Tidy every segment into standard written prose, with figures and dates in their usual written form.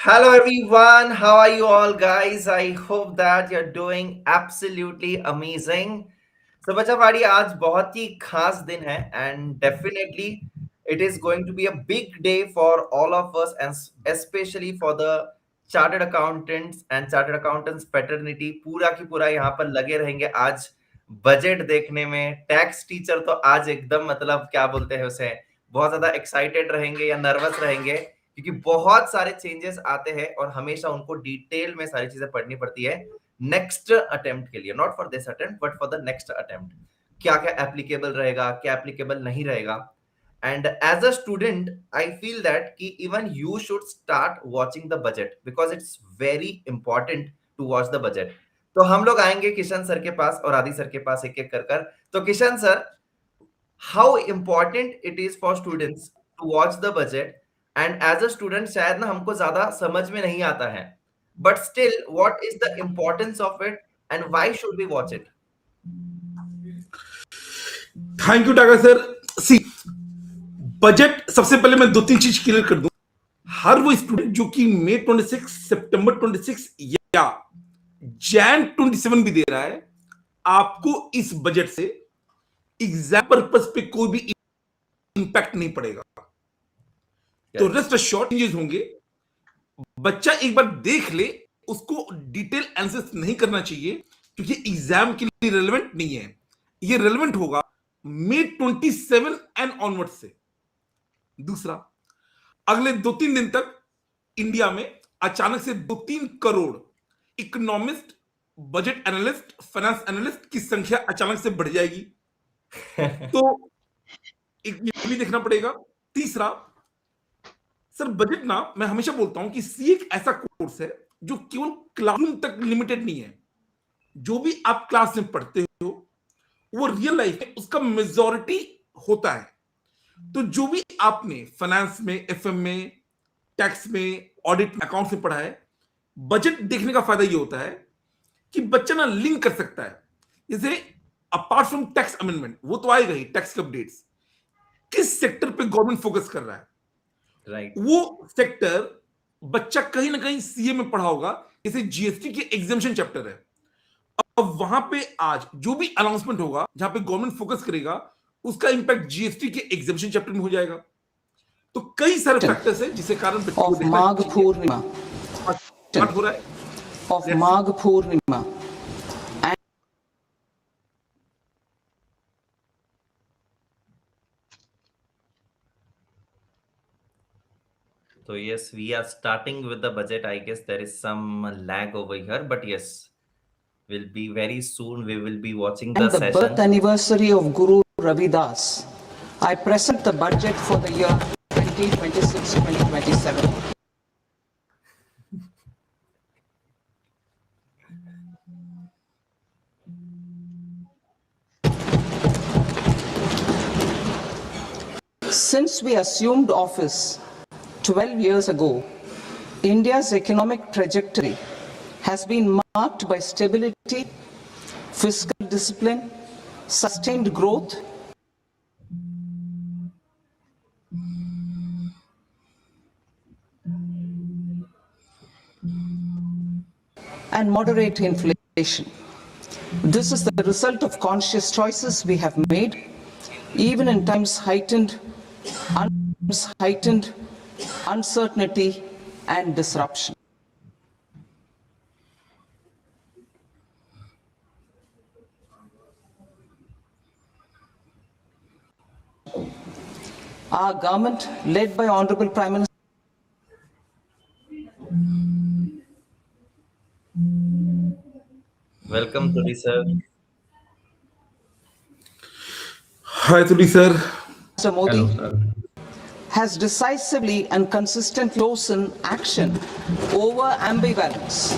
Hello everyone, how are you all guys? I hope that you're doing absolutely amazing. So बच्चा party आज बहुत ही खास दिन है and definitely it is going to be a big day for all of us and especially for the chartered accountants and chartered accountants fraternity पूरा की पूरा यहाँ पर लगे रहेंगे आज बजट देखने में। टैक्स टीचर तो आज एकदम मतलब क्या बोलते हैं उसे बहुत ज्यादा एक्साइटेड रहेंगे या नर्वस रहेंगे क्योंकि बहुत सारे चेंजेस आते हैं और हमेशा उनको डिटेल में सारी चीजें पढ़नी पड़ती है नेक्स्ट अटेम्प्ट के लिए, not for this attempt but for the next attempt. क्या क्या एप्लीकेबल रहेगा, क्या एप्लीकेबल नहीं रहेगा। And as a student I feel that कि even you should start watching the budget because it's very important to watch the budget. तो हम लोग आएंगे किशन सर के पास और आदि सर के पास एक एक कर। तो Kishan sir, how important it is for students to watch the budget and as a student शायद ना हमको ज्यादा समझ में नहीं आता है but still what is the importance of it and why should we watch it? Thank you टाका सर। सी, बजट सबसे पहले मैं दो तीन चीज क्लियर कर दूं। हर वो स्टूडेंट जो कि मई 26, सितंबर 26 या जैन 27 भी दे रहा है, आपको इस बजट से एग्जाम पर्पस पे कोई भी इंपैक्ट नहीं पड़ेगा। तो रेस्ट अश्योर्ड चेंजेस होंगे। बच्चा एक बार देख ले, उसको डिटेल एनालिसिस नहीं करना चाहिए क्योंकि एग्जाम के लिए रेलेवेंट नहीं है। ये रेलेवेंट होगा मई 27 एंड ऑनवर्ड से। दूसरा, अगले 2-3 दिन तक इंडिया में अचानक से 2-3 crore economist, budget analyst, finance analyst की संख्या अचानक से बढ़ जाएगी। तो ये भी देखना पड़ेगा। तीसरा, सर बजट ना, मैं हमेशा बोलता हूं कि सी एक ऐसा कोर्स है जो केवल क्लासरूम तक लिमिटेड नहीं है। जो भी आप क्लास में पढ़ते हो वो रियल लाइफ में उसका मेजॉरिटी होता है। तो जो भी आपने फाइनेंस में, एफएम में, टैक्स में, ऑडिट में, अकाउंट्स में पढ़ा है, बजट देखने का फायदा ये होता है कि बच्चा ना लिंक कर सकता है। जैसे अपार्ट फ्रॉम टैक्स अमेंडमेंट, वो तो आएगा ही, टैक्स के अपडेट्स, किस सेक्टर पे गवर्नमेंट फोकस कर रहा है, राइट वो सेक्टर बच्चा कहीं ना कहीं सीए में पढ़ा होगा। जैसे जीएसटी के एग्जामिशन चैप्टर है, अब वहां पे आज जो भी अनाउंसमेंट होगा जहां पे गवर्नमेंट फोकस करेगा, उसका इंपैक्ट जीएसटी के एग्जामिशन चैप्टर में हो जाएगा। तो कई सारे फैक्टर्स हैं जिसके कारण बच्चों को देखना माघ पूर्णिमा हो रहा है। of Magh Purnima. So yes, we are starting with the budget. I guess there is some lag over here, but yes, will be very soon. We will be watching the And the session. birth anniversary of Guru Ravidas, I present the budget for the year 2026-2027. Since we assumed office 12 years ago, India's economic trajectory has been marked by stability, fiscal discipline, sustained growth, and moderate inflation. This is the result of conscious choices we have made, even in times heightened uncertainty and disruption. Our government, led by Honorable Prime Minister, Welcome, Tuli sir. Hi, Tuli sir. Mr. Modi, has decisively and consistently chosen action over ambivalence,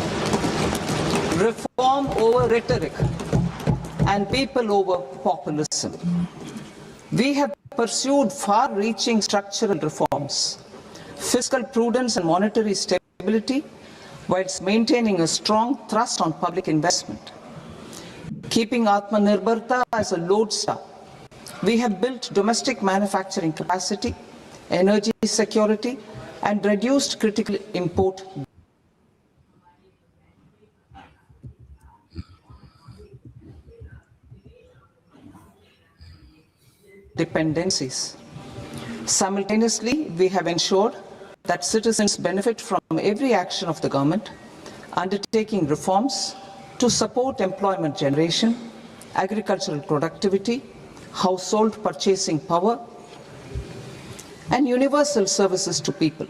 reform over rhetoric, and people over populism. We have pursued far-reaching structural reforms, fiscal prudence and monetary stability, whilst maintaining a strong thrust on public investment. Keeping Atmanirbharta as a lodestar, we have built domestic manufacturing capacity, energy security, and reduced critical import dependencies. Simultaneously, we have ensured that citizens benefit from every action of the government, undertaking reforms to support employment generation, agricultural productivity, household purchasing power, and universal services to people.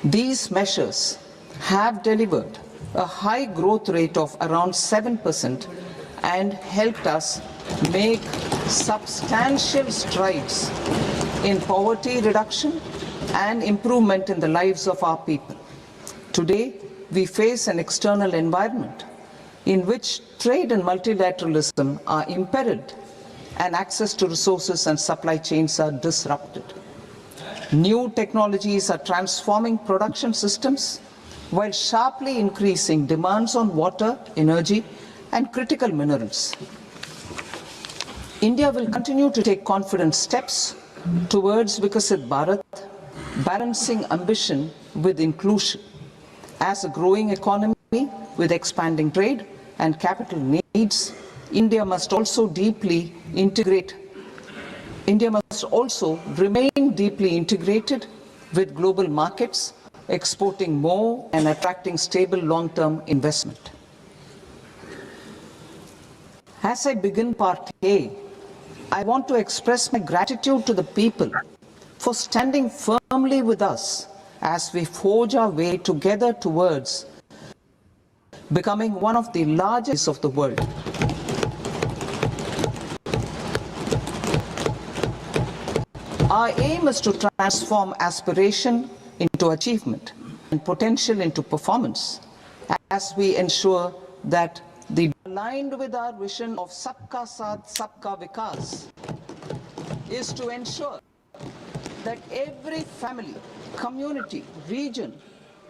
These measures have delivered a high growth rate of around 7% and helped us make substantial strides in poverty reduction and improvement in the lives of our people. Today, we face an external environment in which trade and multilateralism are imperiled and access to resources and supply chains are disrupted. New technologies are transforming production systems while sharply increasing demands on water, energy, and critical minerals. India will continue to take confident steps towards Vikasit Bharat, balancing ambition with inclusion. As a growing economy with expanding trade and capital needs, India must also remain deeply integrated with global markets, exporting more and attracting stable long-term investment. As I begin part A, I want to express my gratitude to the people for standing firmly with us as we forge our way together towards becoming one of the largest of the world. Our aim is to transform aspiration into achievement and potential into performance as we ensure that aligned with our vision of Sabka Saath, Sabka Vikas is to ensure that every family, community, region,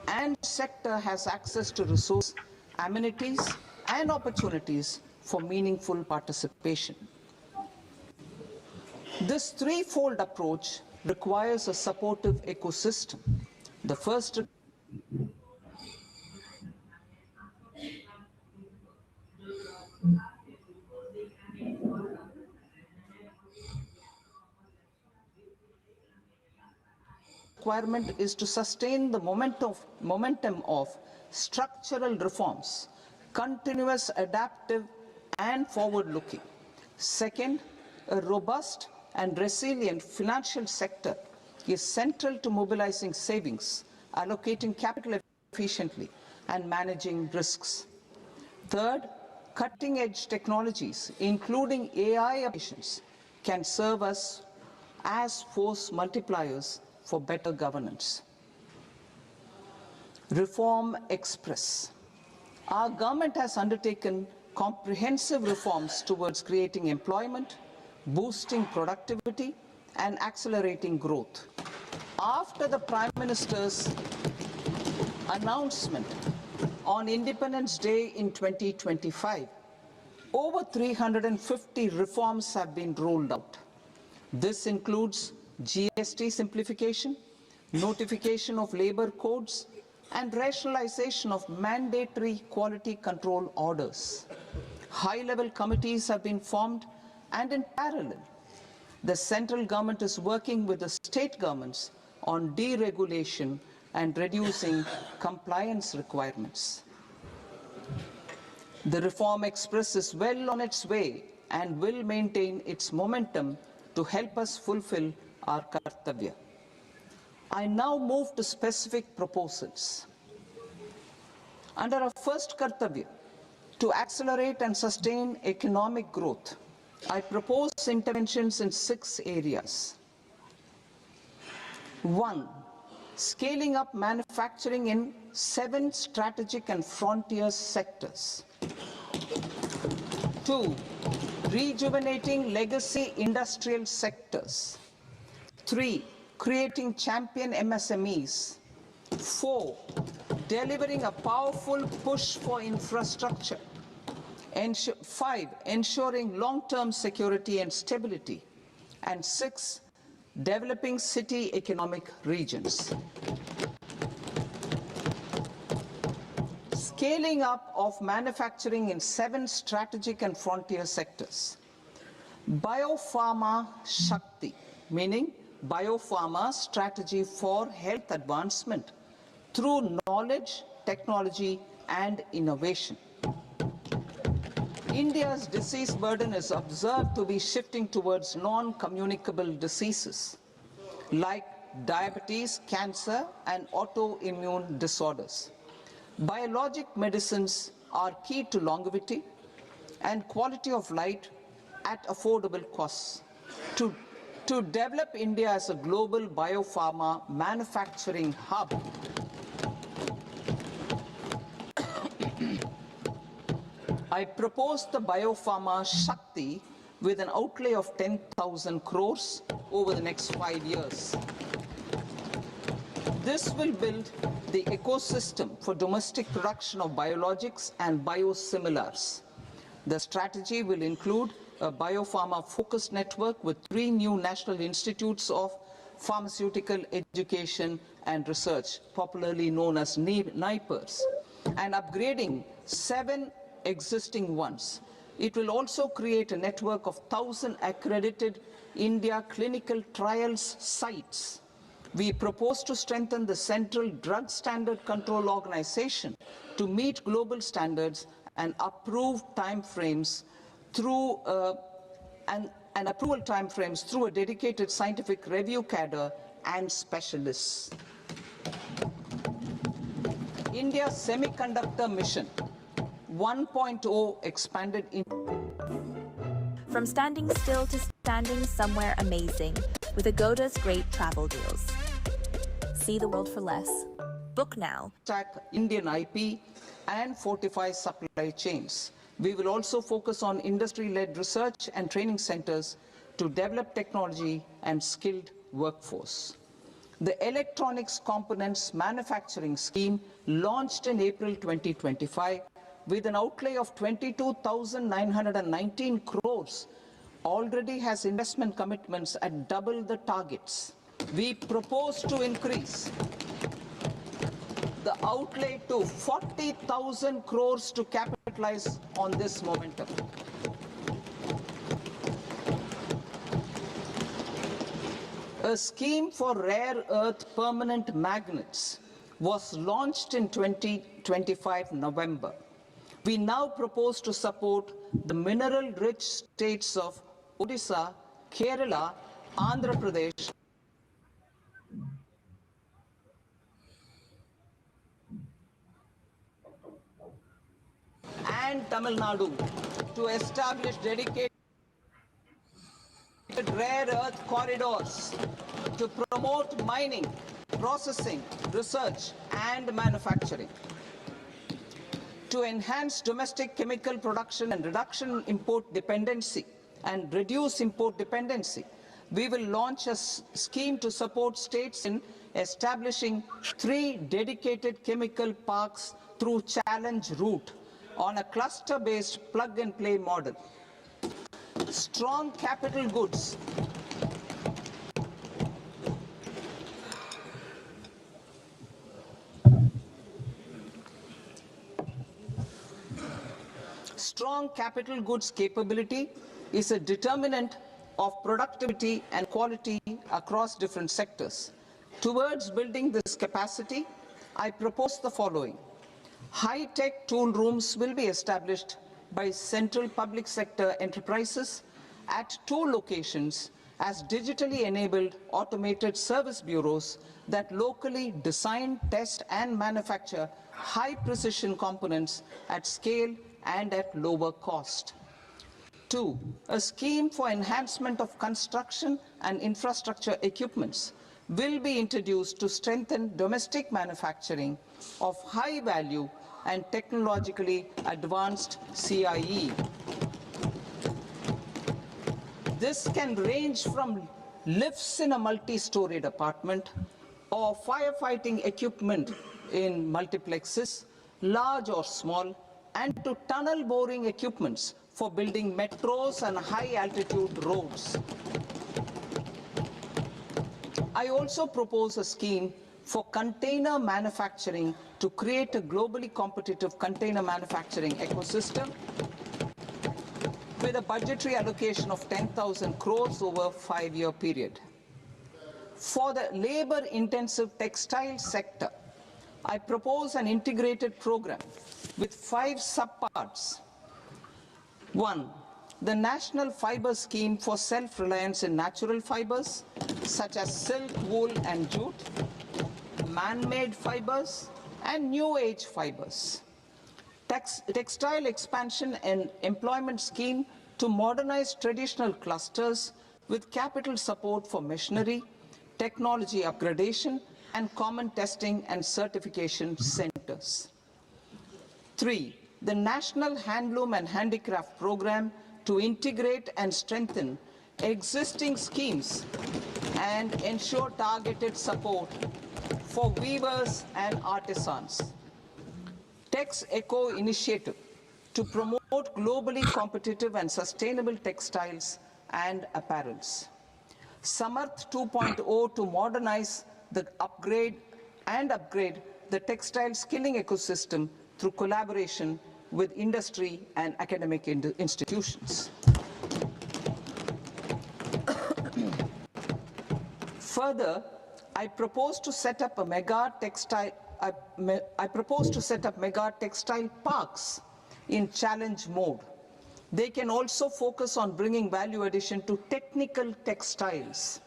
and sector has access to resources, amenities, and opportunities for meaningful participation. This threefold approach requires a supportive ecosystem. The first requirement is to sustain the momentum of structural reforms, continuous, adaptive, and forward-looking. Second, a robust and resilient financial sector is central to mobilizing savings, allocating capital efficiently, and managing risks. Third, cutting-edge technologies, including AI applications, can serve us as force multipliers for better governance. Reform Express. Our government has undertaken comprehensive reforms towards creating employment, boosting productivity, and accelerating growth. After the Prime Minister's announcement on Independence Day in 2025, over 350 reforms have been rolled out. This includes GST simplification, notification of labor codes, and rationalization of mandatory quality control orders. High-level committees have been formed, and in parallel, the central government is working with the state governments on deregulation and reducing compliance requirements. The Reform Express is well on its way and will maintain its momentum to help us fulfill our kartavya. I now move to specific proposals. Under our first kartavya, to accelerate and sustain economic growth, I propose interventions in 6 areas. 1. Scaling up manufacturing in 7 strategic and frontier sectors. 2. Rejuvenating legacy industrial sectors. 3. Creating champion MSMEs. 4. Delivering a powerful push for infrastructure. 5. Ensuring long-term security and stability. And 6. Developing city economic regions. scaling up of manufacturing in 7 strategic and frontier sectors. Biopharma Shakti, meaning biopharma strategy for health advancement through knowledge, technology, and innovation. India's disease burden is observed to be shifting towards non-communicable diseases like diabetes, cancer, and autoimmune disorders. Biologic medicines are key to longevity and quality of life at affordable costs. To develop India as a global biopharma manufacturing hub, I propose the Biopharma Shakti with an outlay of 10,000 crores over the next 5 years. This will build the ecosystem for domestic production of biologics and biosimilars. The strategy will include a biopharma-focused network with 3 new national institutes of pharmaceutical education and research, popularly known as NIPERs, and upgrading 7 existing ones. It will also create a network of 1,000 accredited India clinical trials sites. We propose to strengthen the Central Drug Standard Control Organization to meet global standards and approve timeframes through approval timeframes through a dedicated scientific review cadre and specialists. India's semiconductor mission 1.0 expanded in From standing still to standing somewhere amazing with Agoda's great travel deals. See the world for less. Book now. Attack Indian IP and fortify supply chains. We will also focus on industry-led research and training centers to develop technology and skilled workforce. The Electronics Components Manufacturing Scheme launched in April 2025 with an outlay of 22,919 crores already has investment commitments at double the targets. We propose to increase the outlay to 40,000 crores to capitalize on this momentum. A scheme for rare earth permanent magnets was launched in 2025 November. We now propose to support the mineral-rich states of Odisha, Kerala, Andhra Pradesh, and Tamil Nadu to establish dedicated rare earth corridors to promote mining, processing, research, and manufacturing. To enhance domestic chemical production and reduction import dependency and reduce import dependency, we will launch a scheme to support states in establishing 3 dedicated chemical parks through challenge route on a cluster-based plug-and-play model. Strong capital goods. Strong capital goods capability is a determinant of productivity and quality across different sectors. Towards building this capacity, I propose the following. High-tech tool rooms will be established by central public sector enterprises at 2 locations as digitally enabled automated service bureaus that locally design, test, and manufacture high-precision components at scale and at lower cost. 2. A scheme for enhancement of construction and infrastructure equipments will be introduced to strengthen domestic manufacturing of high-value and technologically advanced CIE. This can range from lifts in a multi-storied apartment or firefighting equipment in multiplexes, large or small, and to tunnel boring equipments for building metros and high-altitude roads. I also propose a scheme for container manufacturing to create a globally competitive container manufacturing ecosystem with a budgetary allocation of 10,000 crores over a 5-year period. For the labor-intensive textile sector, I propose an integrated program with 5 subparts. 1. The National Fiber Scheme for self-reliance in natural fibers, such as silk, wool, and jute, man-made fibers, and new age fibers. Textile expansion and employment scheme to modernize traditional clusters with capital support for machinery, technology upgradation, and common testing and certification centers. 3. The National Handloom and Handicraft Program to integrate and strengthen existing schemes and ensure targeted support for weavers and artisans. Tex Eco initiative to promote globally competitive and sustainable textiles and apparels. Samarth 2.0 to modernize the upgrade the textile skilling ecosystem through collaboration with industry and academic institutions. Further, I propose to set up mega textile parks in challenge mode. They can also focus on bringing value addition to technical textiles.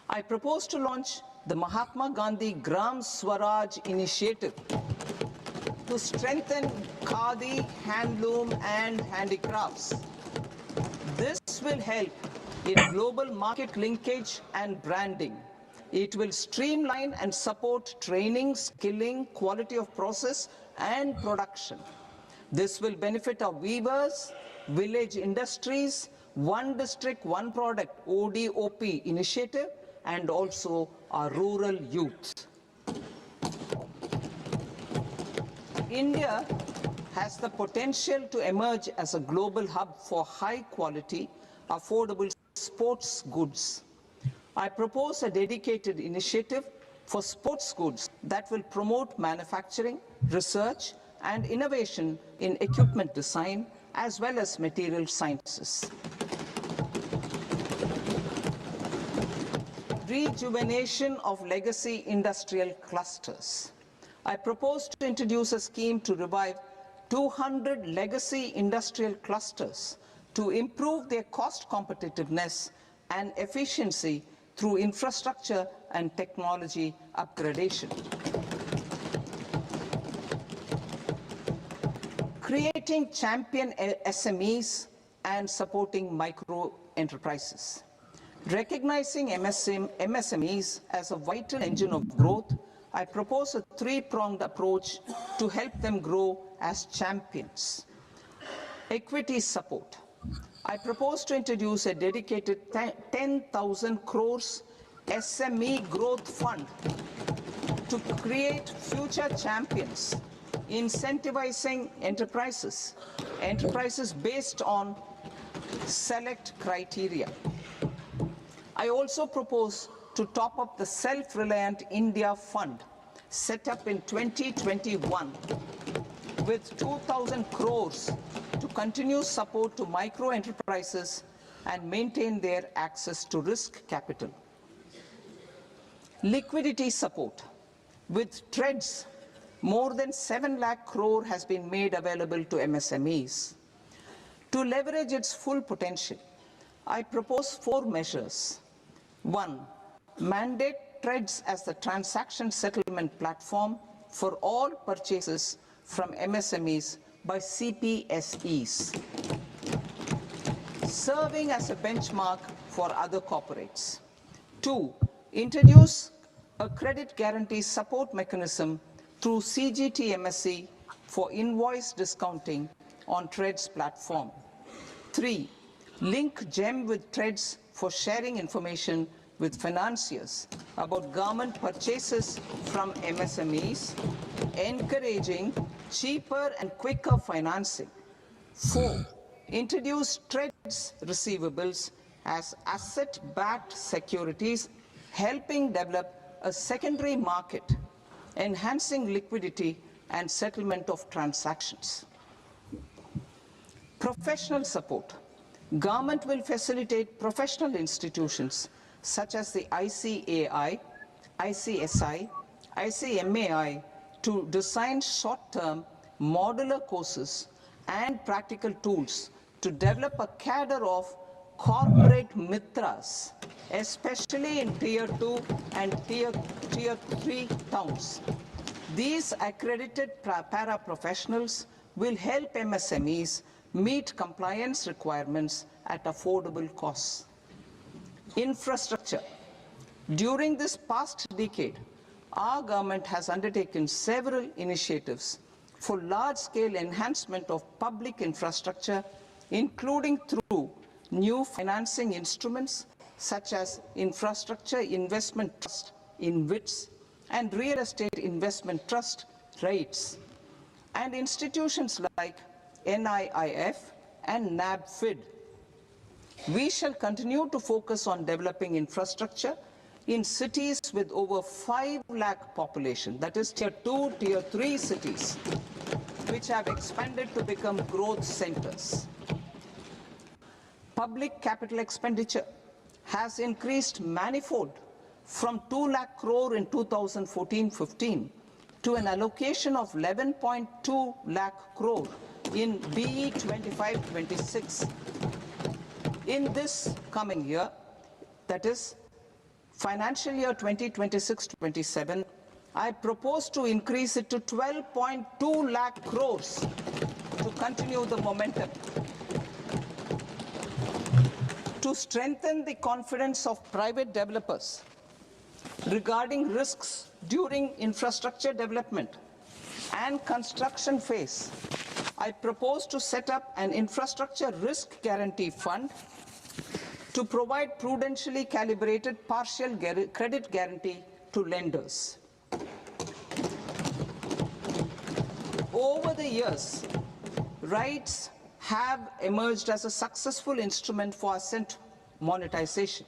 I propose to launch the Mahatma Gandhi Gram Swaraj initiative to strengthen khadi, handloom, and handicrafts. This will help in global market linkage and branding. It will streamline and support training, skilling, quality of process, and production. This will benefit our weavers, village industries, one district, one product, ODOP initiative, and also our rural youth. India has the potential to emerge as a global hub for high quality, affordable sports goods. I propose a dedicated initiative for sports goods that will promote manufacturing, research, and innovation in equipment design as well as material sciences. Rejuvenation of legacy industrial clusters. I propose to introduce a scheme to revive 200 legacy industrial clusters to improve their cost competitiveness and efficiency through infrastructure and technology upgradation. Creating champion SMEs and supporting micro enterprises. Recognizing MSMEs as a vital engine of growth, I propose a 3-pronged approach to help them grow as champions. Equity support. I propose to introduce a dedicated 10,000 crores SME growth fund to create future champions, incentivizing enterprises based on select criteria. I also propose to top up the Self-Reliant India Fund set up in 2021 with 2,000 crores to continue support to micro enterprises and maintain their access to risk capital. Liquidity support. With TREDS, more than 7 lakh crore has been made available to MSMEs. To leverage its full potential, I propose 4 measures. 1. Mandate TREDS as the transaction settlement platform for all purchases from MSMEs by CPSEs, serving as a benchmark for other corporates. 2. Introduce a credit guarantee support mechanism through CGT MSE for invoice discounting on TREDS platform. 3. Link GEM with TREDS for sharing information with financiers about government purchases from MSMEs, encouraging cheaper and quicker financing. 4. Introduce TREDS receivables as asset-backed securities, helping develop a secondary market, enhancing liquidity and settlement of transactions. Professional support. Government will facilitate professional institutions such as the ICAI, ICSI, ICMAI to design short-term modular courses and practical tools to develop a cadre of corporate mitras, especially in Tier 2 and Tier 3 towns. These accredited para-professionals will help MSMEs meet compliance requirements at affordable costs. Infrastructure. During this past decade, our government has undertaken several initiatives for large-scale enhancement of public infrastructure, including through new financing instruments such as Infrastructure Investment Trust (InvITs) and Real Estate Investment Trust (REITs), and institutions like NIIF and NABFID. We shall continue to focus on developing infrastructure in cities with over 5 lakh population, that is Tier 2, Tier 3 cities, which have expanded to become growth centers. Public capital expenditure has increased manifold from 2 lakh crore in 2014-15 to an allocation of 11.2 lakh crore in BE 25-26. In this coming year, that is financial year 2026-27, I propose to increase it to 12.2 lakh crores to continue the momentum. To strengthen the confidence of private developers regarding risks during infrastructure development and construction phase, I propose to set up an infrastructure risk guarantee fund to provide prudentially calibrated partial credit guarantee to lenders. Over the years, REITs have emerged as a successful instrument for asset monetization.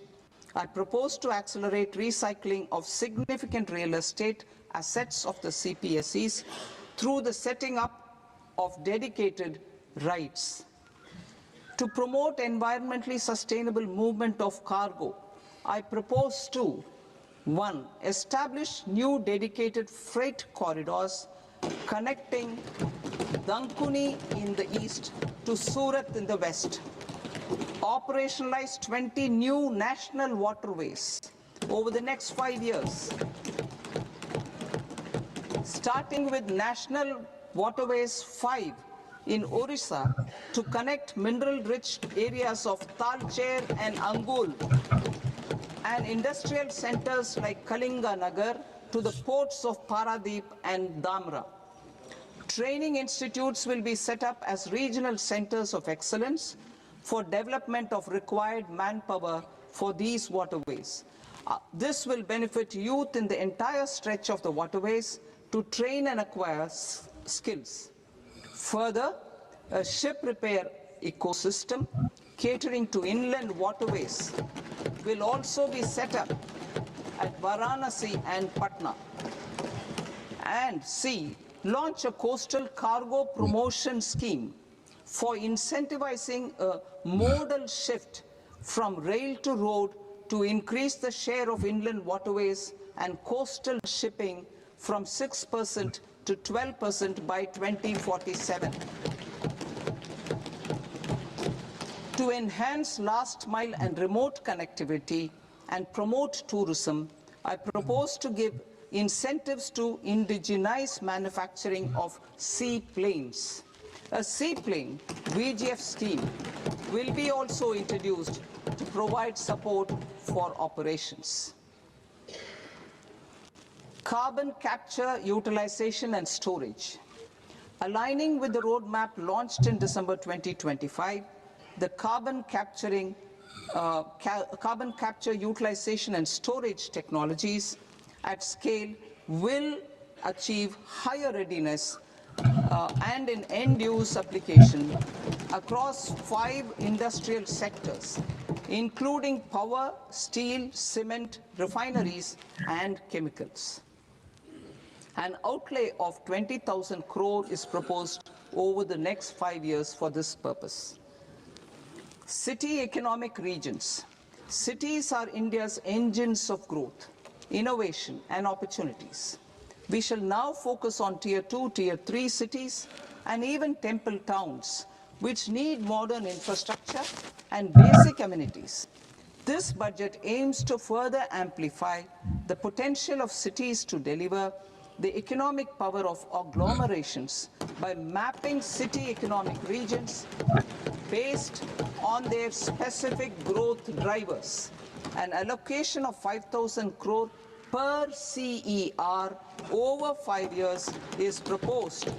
I propose to accelerate recycling of significant real estate assets of the CPSEs through the setting up of dedicated REITs. To promote environmentally sustainable movement of cargo, I propose to 1. Establish new dedicated freight corridors connecting Dankuni in the east to Surat in the west. Operationalize 20 new national waterways over the next 5 years, starting with National Waterways 5 in Orissa to connect mineral-rich areas of Talcher and Angul and industrial centers like Kalinga Nagar to the ports of Paradeep and Dhamra. Training institutes will be set up as regional centers of excellence for development of required manpower for these waterways. This will benefit youth in the entire stretch of the waterways to train and acquire skills. Further, a ship repair ecosystem catering to inland waterways will also be set up at Varanasi and Patna. And C, launch a coastal cargo promotion scheme for incentivizing a modal shift from rail to road to increase the share of inland waterways and coastal shipping from 6% to 12% by 2047. To enhance last mile and remote connectivity and promote tourism, I propose to give incentives to indigenize manufacturing of seaplanes. A seaplane VGF scheme will be also introduced to provide support for operations. Carbon capture, utilization and storage. Aligning with the roadmap launched in December 2025, the carbon capture, utilization and storage technologies at scale will achieve higher readiness and in end-use application across 5 industrial sectors including power, steel, cement, refineries, and chemicals. An outlay of 20,000 crore is proposed over the next 5 years for this purpose. City economic regions. Cities are India's engines of growth, innovation, and opportunities. We shall now focus on Tier 2, Tier 3 cities, and even temple towns, which need modern infrastructure and basic amenities. This budget aims to further amplify the potential of cities to deliver the economic power of agglomerations by mapping city economic regions based on their specific growth drivers. An allocation of 5,000 crore per CER over 5 years is proposed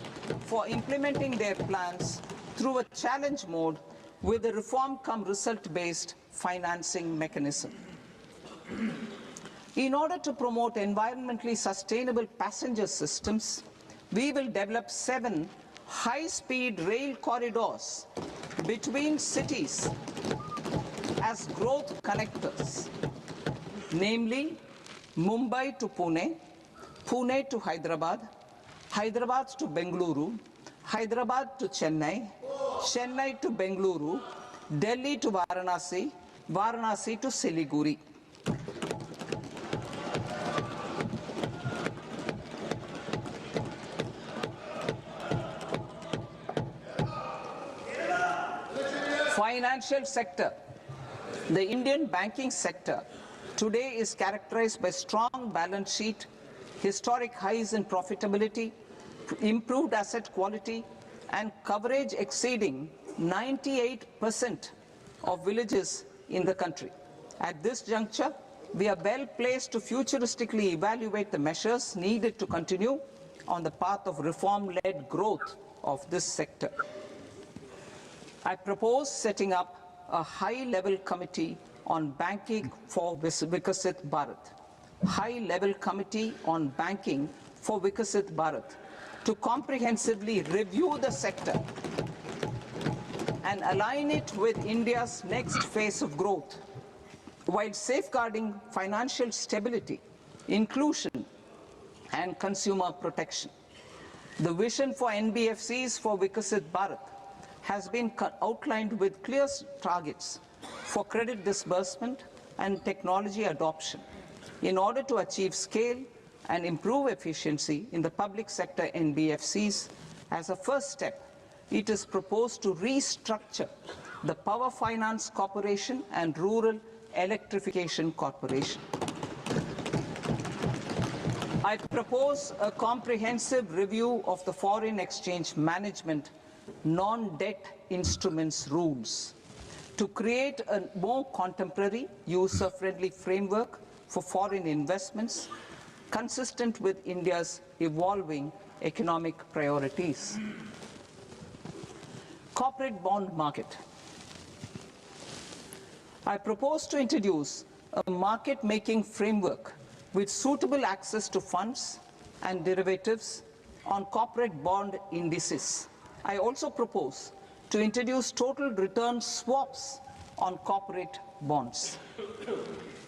for implementing their plans through a challenge mode with a reform cum result-based financing mechanism. In order to promote environmentally sustainable passenger systems, we will develop 7 high-speed rail corridors between cities as growth connectors, namely Mumbai to Pune, Pune to Hyderabad, Hyderabad to Bengaluru, Hyderabad to Chennai, Chennai to Bengaluru, Delhi to Varanasi, Varanasi to Siliguri. Financial sector. The Indian banking sector today is characterized by strong balance sheet, historic highs in profitability, improved asset quality, and coverage exceeding 98% of villages in the country. At this juncture, we are well placed to futuristically evaluate the measures needed to continue on the path of reform-led growth of this sector. I propose setting up a high-level committee on banking for Vikasit Bharat. High-level committee on banking for Vikasit Bharat to comprehensively review the sector and align it with India's next phase of growth, while safeguarding financial stability, inclusion, and consumer protection. The vision for NBFCs for Vikasit Bharat has been outlined with clear targets for credit disbursement and technology adoption in order to achieve scale and improve efficiency in the public sector NBFCs. As a first step, it is proposed to restructure the Power Finance Corporation and Rural Electrification Corporation. I propose a comprehensive review of the foreign exchange management non-debt instruments rules to create a more contemporary, user-friendly framework for foreign investments consistent with India's evolving economic priorities. Corporate bond market. I propose to introduce a market-making framework with suitable access to funds and derivatives on corporate bond indices. I also propose to introduce total return swaps on corporate bonds.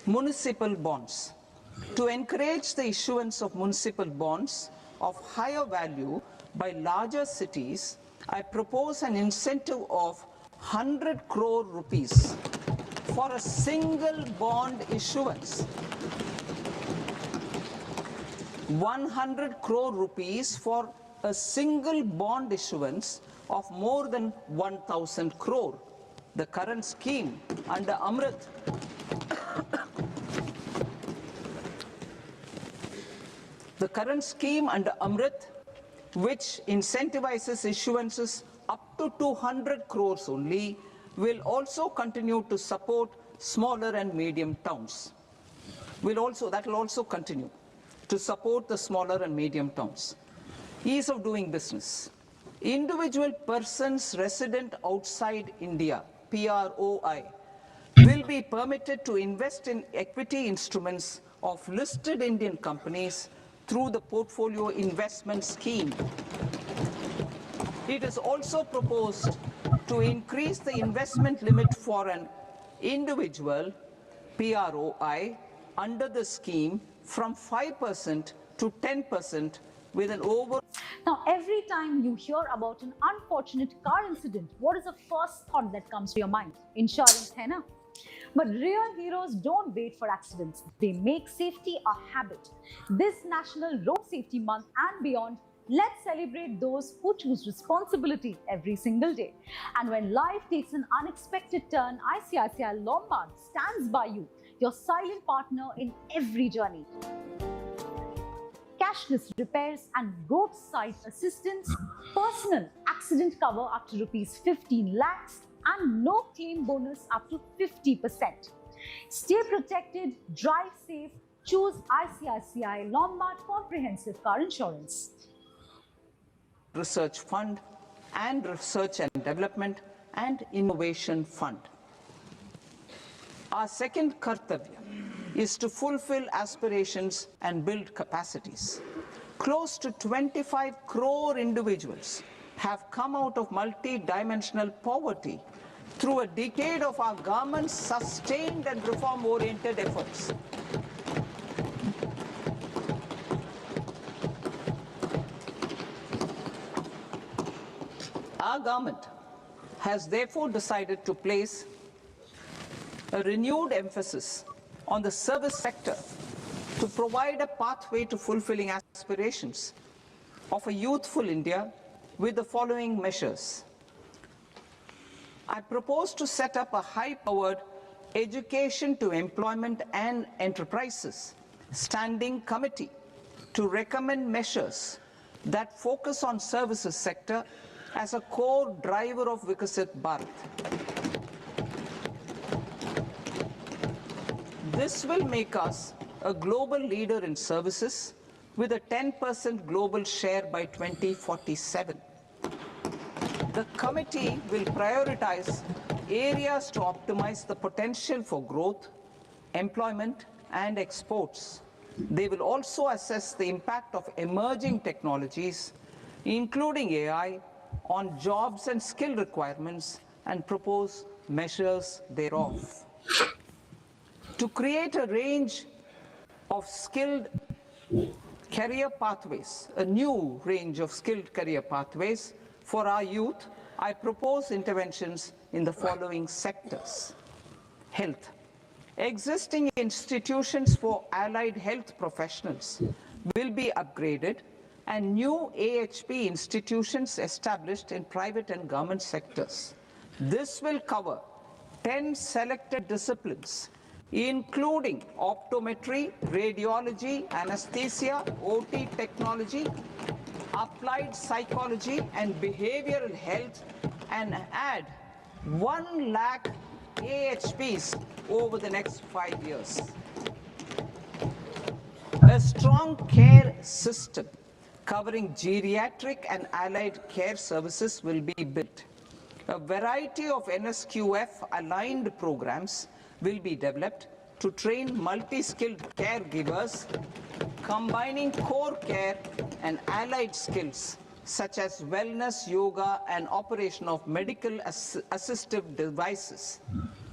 Municipal bonds. To encourage the issuance of municipal bonds of higher value by larger cities, I propose an incentive of 100 crore rupees for a single bond issuance. 100 crore rupees for a single bond issuance of more than 1,000 crore. The current scheme under Amrit which incentivizes issuances up to 200 crores only, will also continue to support smaller and medium towns. That will also continue to support the smaller and medium towns. Ease of doing business. Individual persons resident outside India, PROI, will be permitted to invest in equity instruments of listed Indian companies through the portfolio investment scheme. It is also proposed to increase the investment limit for an individual PROI under the scheme from 5% to 10% with an over. Now, every time you hear about an unfortunate car incident, what is the first thought that comes to your mind? Insurance, hai na? But real heroes don't wait for accidents. They make safety a habit. This National Road Safety Month and beyond, let's celebrate those who choose responsibility every single day. And when life takes an unexpected turn, ICICI Lombard stands by you, your silent partner in every journey. Cashless repairs and roadside assistance, personal accident cover up to rupees 15 lakhs, and no claim bonus up to 50%. Stay protected, drive safe, choose ICICI Lombard Comprehensive Car Insurance. Research Fund and Research and Development and Innovation Fund. Our second kartavya is to fulfill aspirations and build capacities. Close to 25 crore individuals have come out of multi-dimensional poverty through a decade of our government's sustained and reform-oriented efforts. Our government has therefore decided to place a renewed emphasis on the service sector to provide a pathway to fulfilling aspirations of a youthful India with the following measures. I propose to set up a high-powered Education to Employment and Enterprises Standing Committee to recommend measures that focus on services sector as a core driver of Viksit Bharat. This will make us a global leader in services with a 10% global share by 2047. The committee will prioritize areas to optimize the potential for growth, employment, and exports. They will also assess the impact of emerging technologies, including AI, on jobs and skill requirements and propose measures thereof. To create a range of skilled career pathways, a new range of skilled career pathways for our youth, I propose interventions in the following sectors. Health. Existing institutions for allied health professionals will be upgraded and new AHP institutions established in private and government sectors. This will cover 10 selected disciplines, including optometry, radiology, anesthesia, OT technology, applied psychology and behavioral health, and add 1 lakh AHPs over the next 5 years. A strong care system covering geriatric and allied care services will be built. A variety of NSQF-aligned programs will be developed to train multi-skilled caregivers, combining core care and allied skills such as wellness, yoga, and operation of medical assistive devices.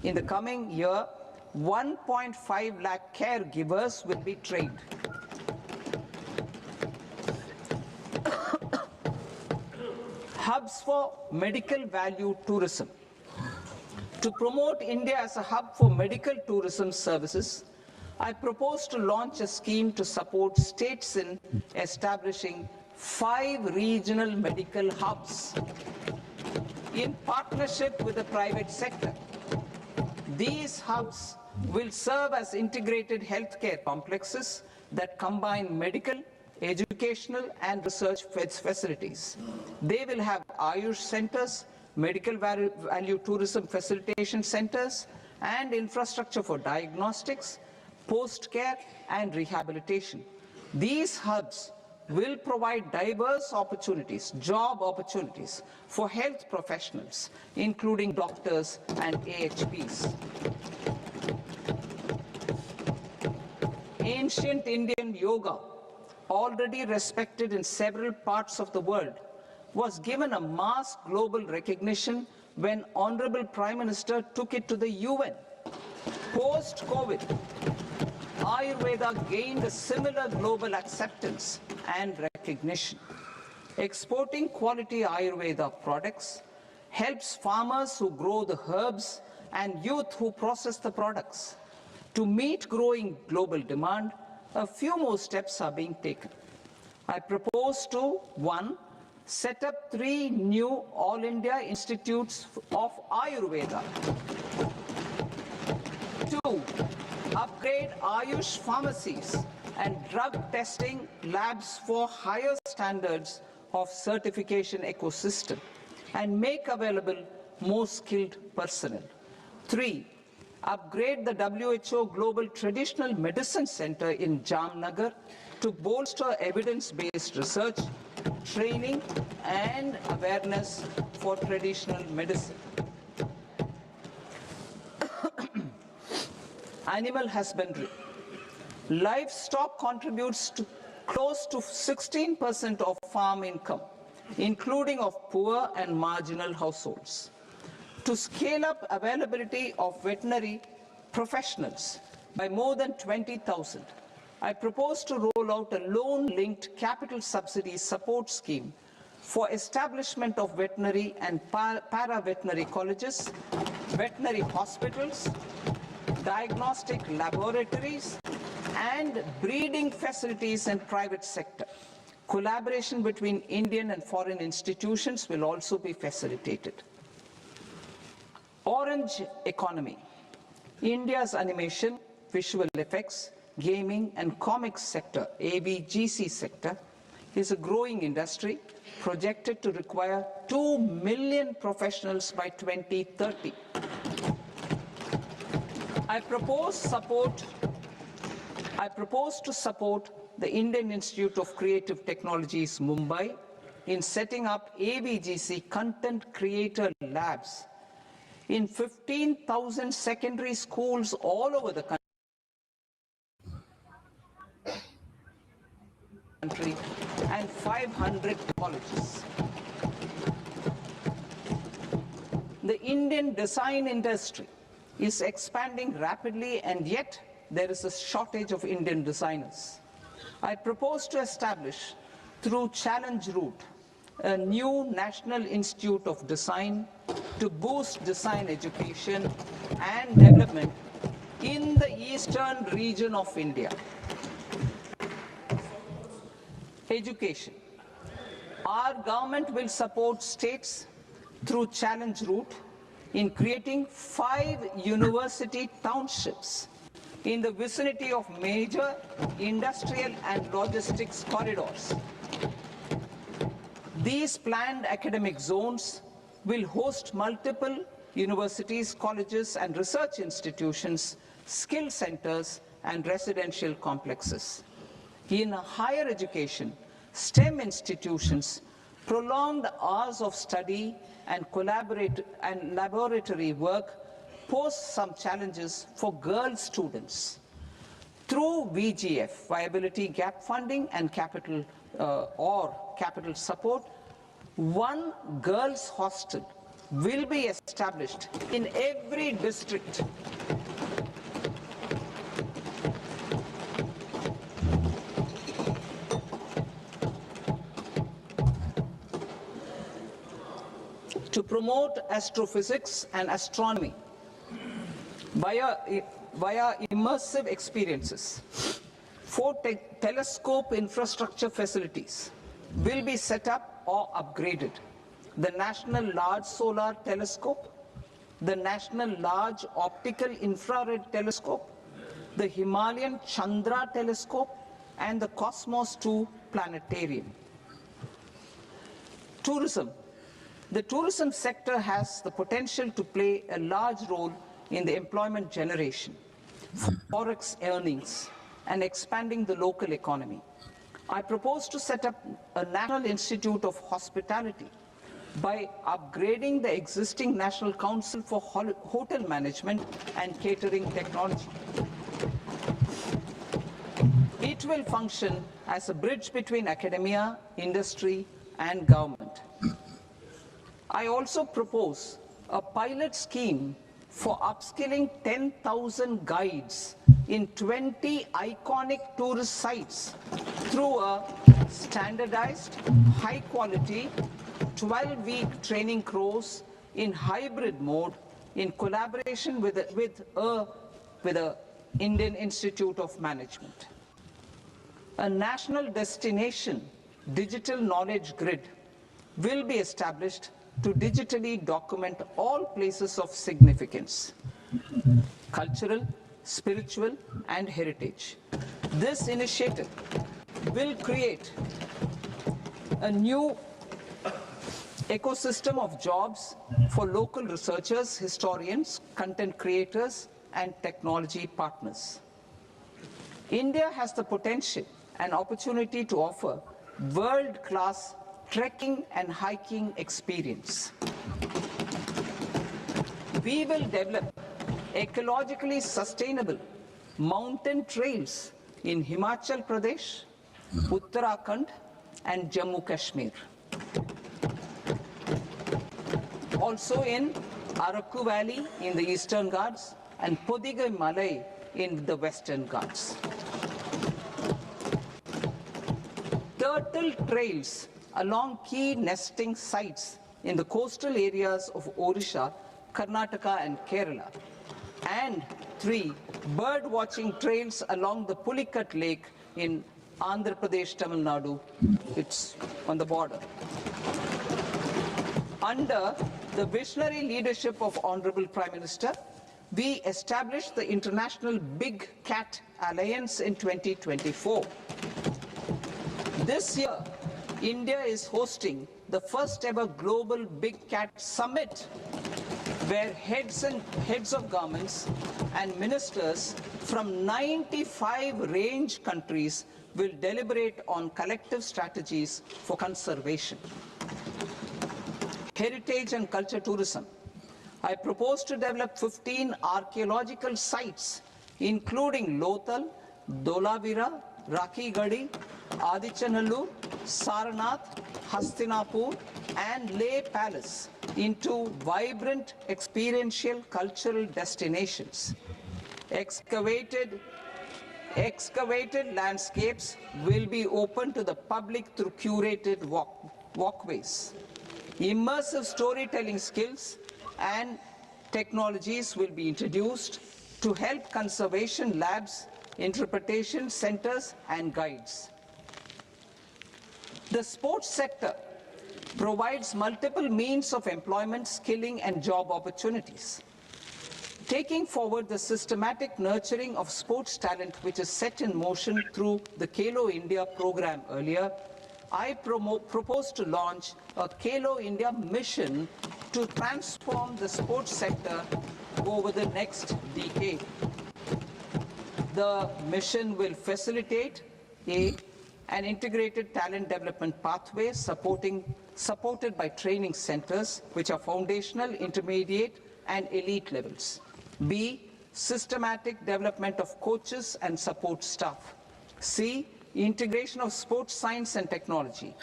In the coming year, 1.5 lakh caregivers will be trained. Hubs for medical value tourism. To promote India as a hub for medical tourism services, I propose to launch a scheme to support states in establishing 5 regional medical hubs in partnership with the private sector. These hubs will serve as integrated healthcare complexes that combine medical, educational, and research facilities. They will have Ayush centers, medical value tourism facilitation centers, and infrastructure for diagnostics, post-care, and rehabilitation. These hubs will provide diverse opportunities, job opportunities for health professionals, including doctors and AHPs. Ancient Indian yoga, already respected in several parts of the world, was given a mass global recognition when Honorable Prime Minister took it to the UN Post-COVID, Ayurveda gained a similar global acceptance and recognition. Exporting quality Ayurveda products helps farmers who grow the herbs and youth who process the products. To meet growing global demand, a few more steps are being taken. I propose to, 1, set up 3 new All India Institutes of Ayurveda. 2, upgrade Ayush pharmacies and drug testing labs for higher standards of certification ecosystem and make available more skilled personnel. 3, upgrade the WHO Global Traditional Medicine Center in Jamnagar to bolster evidence-based research, training and awareness for traditional medicine. Animal husbandry. Livestock contributes to close to 16% of farm income, including of poor and marginal households. To scale up availability of veterinary professionals by more than 20,000, I propose to roll out a loan-linked capital subsidy support scheme for establishment of veterinary and para-veterinary colleges, veterinary hospitals, diagnostic laboratories, and breeding facilities in private sector. Collaboration between Indian and foreign institutions will also be facilitated. Orange economy. India's animation, visual effects, gaming and comics sector, AVGC sector, is a growing industry projected to require 2 million professionals by 2030. I propose to support the Indian Institute of Creative Technologies, Mumbai, in setting up AVGC content creator labs in 15,000 secondary schools all over the country and 500 colleges. The Indian design industry is expanding rapidly, and yet there is a shortage of Indian designers. I propose to establish, through Challenge Route, a new National Institute of Design to boost design education and development in the eastern region of India. Education. Our government will support states through Challenge Route in creating 5 university townships in the vicinity of major industrial and logistics corridors. These planned academic zones will host multiple universities, colleges and research institutions, skill centers and residential complexes. In higher education, STEM institutions, prolonged hours of study and laboratory work pose some challenges for girl students. Through VGF, Viability Gap Funding and capital support, 1 girls' hostel will be established in every district. To promote astrophysics and astronomy via immersive experiences. 4 telescope infrastructure facilities will be set up or upgraded. The National Large Solar Telescope, the National Large Optical Infrared Telescope, the Himalayan Chandra Telescope, and the Cosmos 2 Planetarium. Tourism. The tourism sector has the potential to play a large role in the employment generation, forex earnings, and expanding the local economy. I propose to set up a National Institute of Hospitality by upgrading the existing National Council for Hotel Management and Catering Technology. It will function as a bridge between academia, industry, and government. I also propose a pilot scheme for upskilling 10,000 guides in 20 iconic tourist sites through a standardized, high-quality, 12-week training course in hybrid mode in collaboration with the Indian Institute of Management. A national destination digital knowledge grid will be established to digitally document all places of significance, cultural, spiritual, and heritage. This initiative will create a new ecosystem of jobs for local researchers, historians, content creators, and technology partners. India has the potential and opportunity to offer world-class trekking and hiking experience. We will develop ecologically sustainable mountain trails in Himachal Pradesh, Uttarakhand, and Jammu Kashmir. Also in Araku Valley in the Eastern Ghats and Podigai Malai in the Western Ghats. Turtle trails along key nesting sites in the coastal areas of Odisha, Karnataka, and Kerala. And 3, bird watching trails along the Pulikat Lake in Andhra Pradesh, Tamil Nadu. It's on the border. Under the visionary leadership of Honorable Prime Minister, we established the International Big Cat Alliance in 2024. This year, India is hosting the first ever Global Big Cat Summit, where heads of governments and ministers from 95 range countries will deliberate on collective strategies for conservation. Heritage and culture tourism. I propose to develop 15 archaeological sites, including Lothal, Dolavira, Rakigadi, Adichanallur, Saranath, Hastinapur, and Leh Palace into vibrant experiential cultural destinations. Excavated landscapes will be open to the public through curated walkways. Immersive storytelling skills and technologies will be introduced to help conservation labs, interpretation centers, and guides. The sports sector provides multiple means of employment, skilling, and job opportunities. Taking forward the systematic nurturing of sports talent, which is set in motion through the Khelo India program earlier, I propose to launch a Khelo India mission to transform the sports sector over the next decade. The mission will facilitate an integrated talent development pathway supported by training centers, which are foundational, intermediate, and elite levels. B, systematic development of coaches and support staff. C, integration of sports science and technology.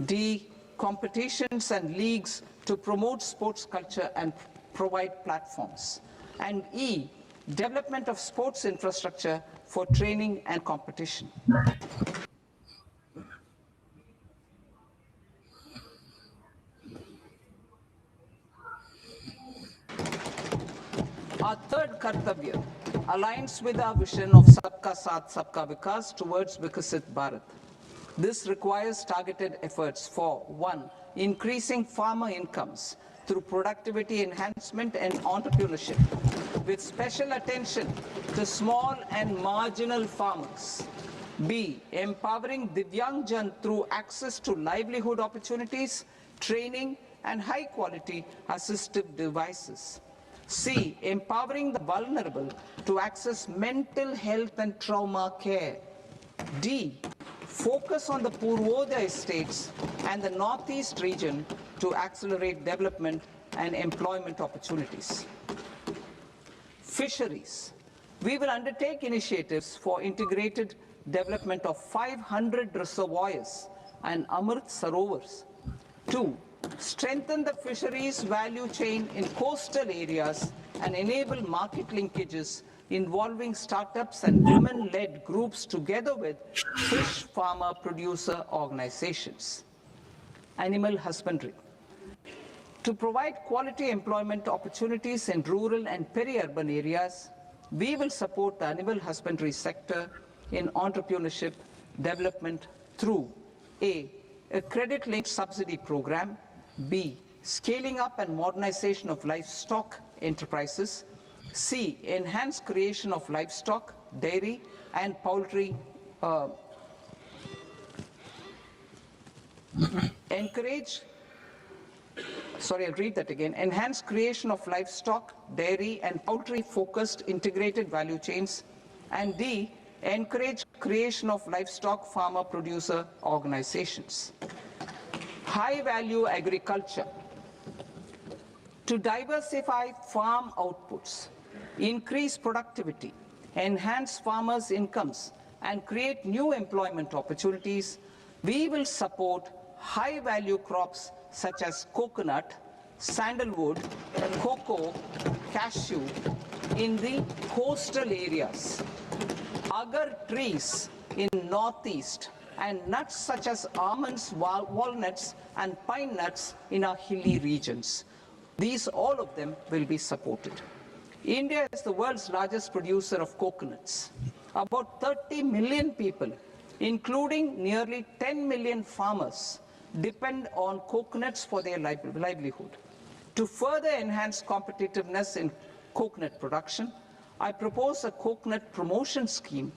D, competitions and leagues to promote sports culture and provide platforms. And E, development of sports infrastructure for training and competition. Our third Kartavya aligns with our vision of Sabka Saath, Sabka Vikas towards Vikasit Bharat. This requires targeted efforts for 1, increasing farmer incomes through productivity enhancement and entrepreneurship, with special attention to small and marginal farmers. B, empowering Divyangjan through access to livelihood opportunities, training, and high-quality assistive devices. C, empowering the vulnerable to access mental health and trauma care. D, focus on the Purvodaya states and the Northeast region to accelerate development and employment opportunities. Fisheries. We will undertake initiatives for integrated development of 500 reservoirs and Amrit Sarovars to strengthen the fisheries value chain in coastal areas, and enable market linkages involving startups and women-led groups together with fish farmer producer organizations. Animal husbandry. To provide quality employment opportunities in rural and peri-urban areas, we will support the animal husbandry sector in entrepreneurship development through A credit-linked subsidy program, B, scaling up and modernization of livestock enterprises, C, enhanced creation of livestock, dairy, and poultry I'll read that again. Enhance creation of livestock, dairy, and poultry-focused integrated value chains. And D, encourage creation of livestock farmer-producer organizations. High-value agriculture. To diversify farm outputs, increase productivity, enhance farmers' incomes, and create new employment opportunities, we will support high-value crops such as coconut, sandalwood, cocoa, cashew in the coastal areas, agar trees in northeast, and nuts such as almonds, walnuts, and pine nuts in our hilly regions. All of them will be supported. India is the world's largest producer of coconuts. About 30 million people, including nearly 10 million farmers, depend on coconuts for their livelihood. To further enhance competitiveness in coconut production, I propose a coconut promotion scheme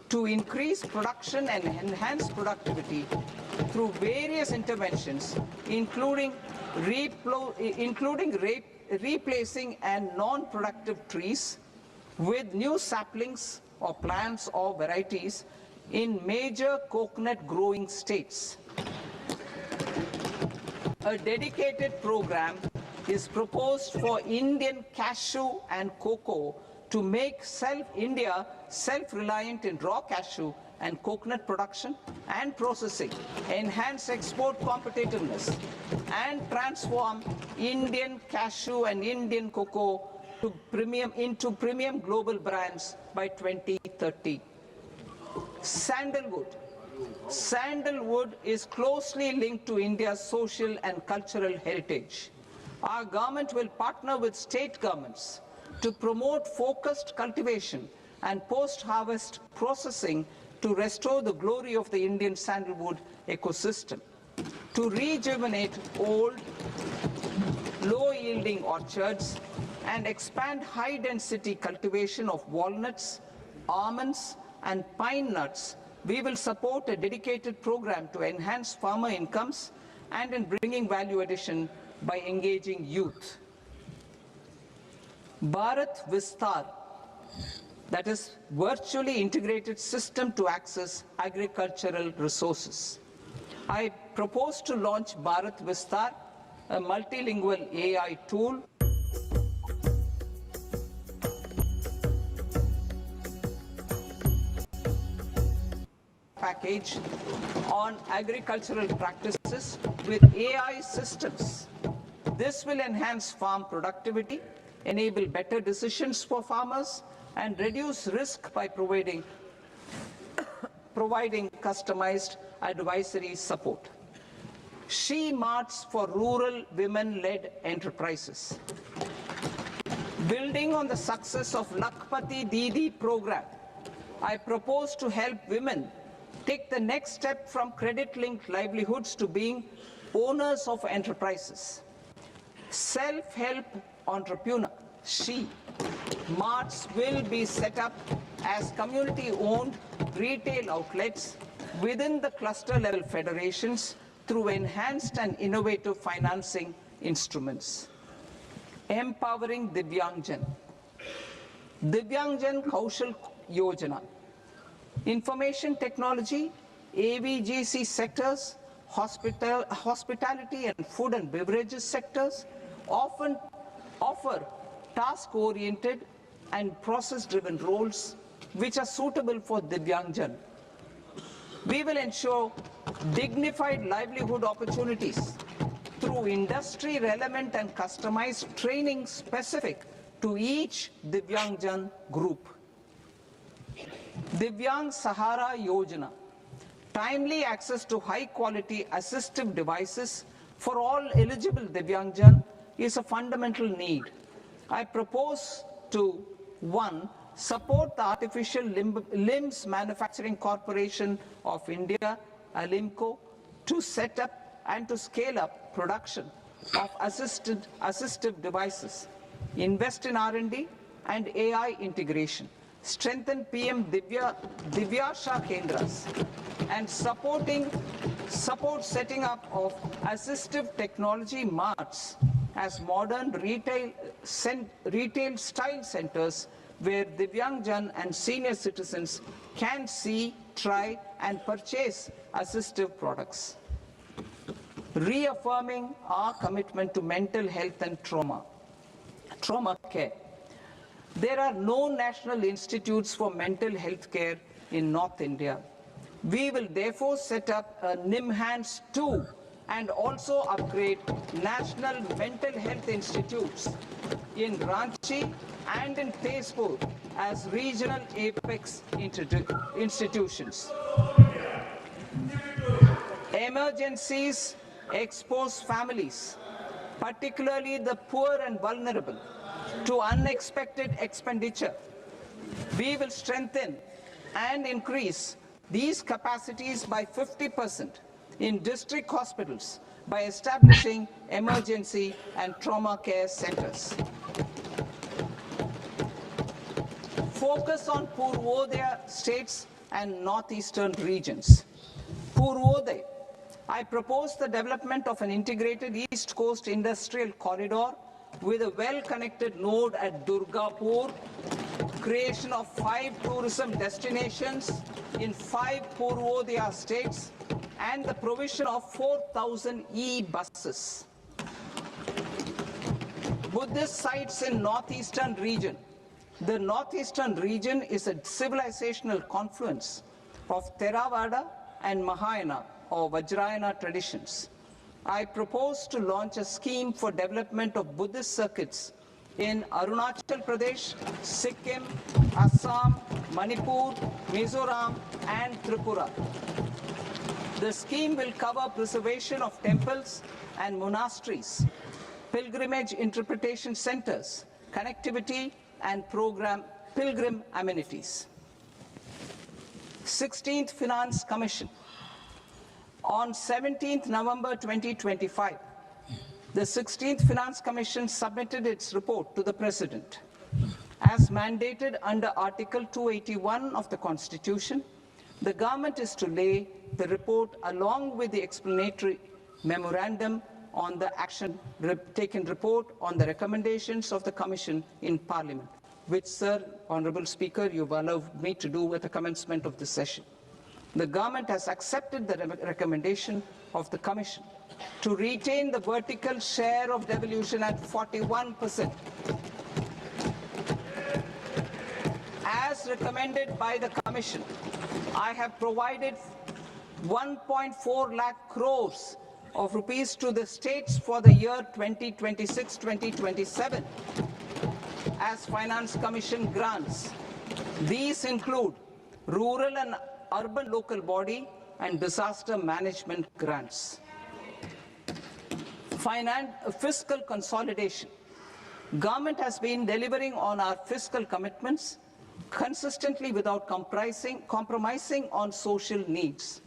to increase production and enhance productivity through various interventions, including replacing and non-productive trees with new saplings or plants or varieties in major coconut growing states. A dedicated program is proposed for Indian cashew and cocoa to make India self-reliant in raw cashew and coconut production and processing, enhance export competitiveness, and transform Indian cashew and Indian cocoa into premium global brands by 2030. Sandalwood. Sandalwood is closely linked to India's social and cultural heritage. Our government will partner with state governments to promote focused cultivation and post-harvest processing to restore the glory of the Indian sandalwood ecosystem, to rejuvenate old, low-yielding orchards, and expand high-density cultivation of walnuts, almonds, and pine nuts. We will support a dedicated program to enhance farmer incomes and in bringing value addition by engaging youth. Bharat Vistar, that is virtually integrated system to access agricultural resources. I propose to launch Bharat Vistar, a multilingual AI tool package on agricultural practices with AI systems. This will enhance farm productivity, enable better decisions for farmers, and reduce risk by providing customized advisory support. She Marts for rural women-led enterprises. Building on the success of Lakpati Didi program, I propose to help women take the next step from credit-linked livelihoods to being owners of enterprises. Self-help entrepreneur, She Marts will be set up as community-owned retail outlets within the cluster-level federations through enhanced and innovative financing instruments. Empowering Divyangjan. Divyangjan Kaushal Yojana. Information technology, AVGC sectors, hospitality and food and beverages sectors often offer task-oriented and process-driven roles which are suitable for Divyangjan. We will ensure dignified livelihood opportunities through industry relevant and customized training specific to each Divyangjan group. Divyang Sahara Yojana, timely access to high quality assistive devices for all eligible Divyangjan is a fundamental need. I propose to 1. Support the Artificial Limbs Manufacturing Corporation of India, ALIMCO, to set up and to scale up production of assistive devices, invest in R&D and AI integration, strengthen PM Divyasha Kendras, and support setting up of assistive technology marts as modern retail style centers where Divyangjan and senior citizens can see, try and purchase assistive products. Reaffirming our commitment to mental health and trauma care. There are no national institutes for mental health care in North India. We will therefore set up a NIMHANS 2 and also upgrade national mental health institutes in Ranchi and in Tezpur as regional apex institutions. Emergencies expose families, particularly the poor and vulnerable, to unexpected expenditure. We will strengthen and increase these capacities by 50% in district hospitals by establishing emergency and trauma care centers. Focus on Purvodaya states and northeastern regions. Purvodaya, I propose the development of an integrated East Coast industrial corridor with a well-connected node at Durgapur, creation of 5 tourism destinations in 5 Purvodaya states, and the provision of 4,000 e-buses. Buddhist sites in northeastern region. The northeastern region is a civilizational confluence of Theravada and Mahayana or Vajrayana traditions. I propose to launch a scheme for development of Buddhist circuits in Arunachal Pradesh, Sikkim, Assam, Manipur, Mizoram, and Tripura. The scheme will cover preservation of temples and monasteries, pilgrimage interpretation centers, connectivity, and pilgrim amenities. 16th Finance Commission. On 17th November 2025, the 16th Finance Commission submitted its report to the President. As mandated under Article 281 of the Constitution, the government is to lay the report along with the explanatory memorandum on the action taken report on the recommendations of the Commission in Parliament, which, Sir, Honourable Speaker, you've allowed me to do at the commencement of this session. The government has accepted the recommendation of the Commission to retain the vertical share of devolution at 41%. As recommended by the Commission, I have provided 1.4 lakh crores of rupees to the states for the year 2026-2027 as Finance Commission grants. These include rural and urban local body and disaster management grants. Fiscal consolidation. Government has been delivering on our fiscal commitments consistently without compromising on social needs.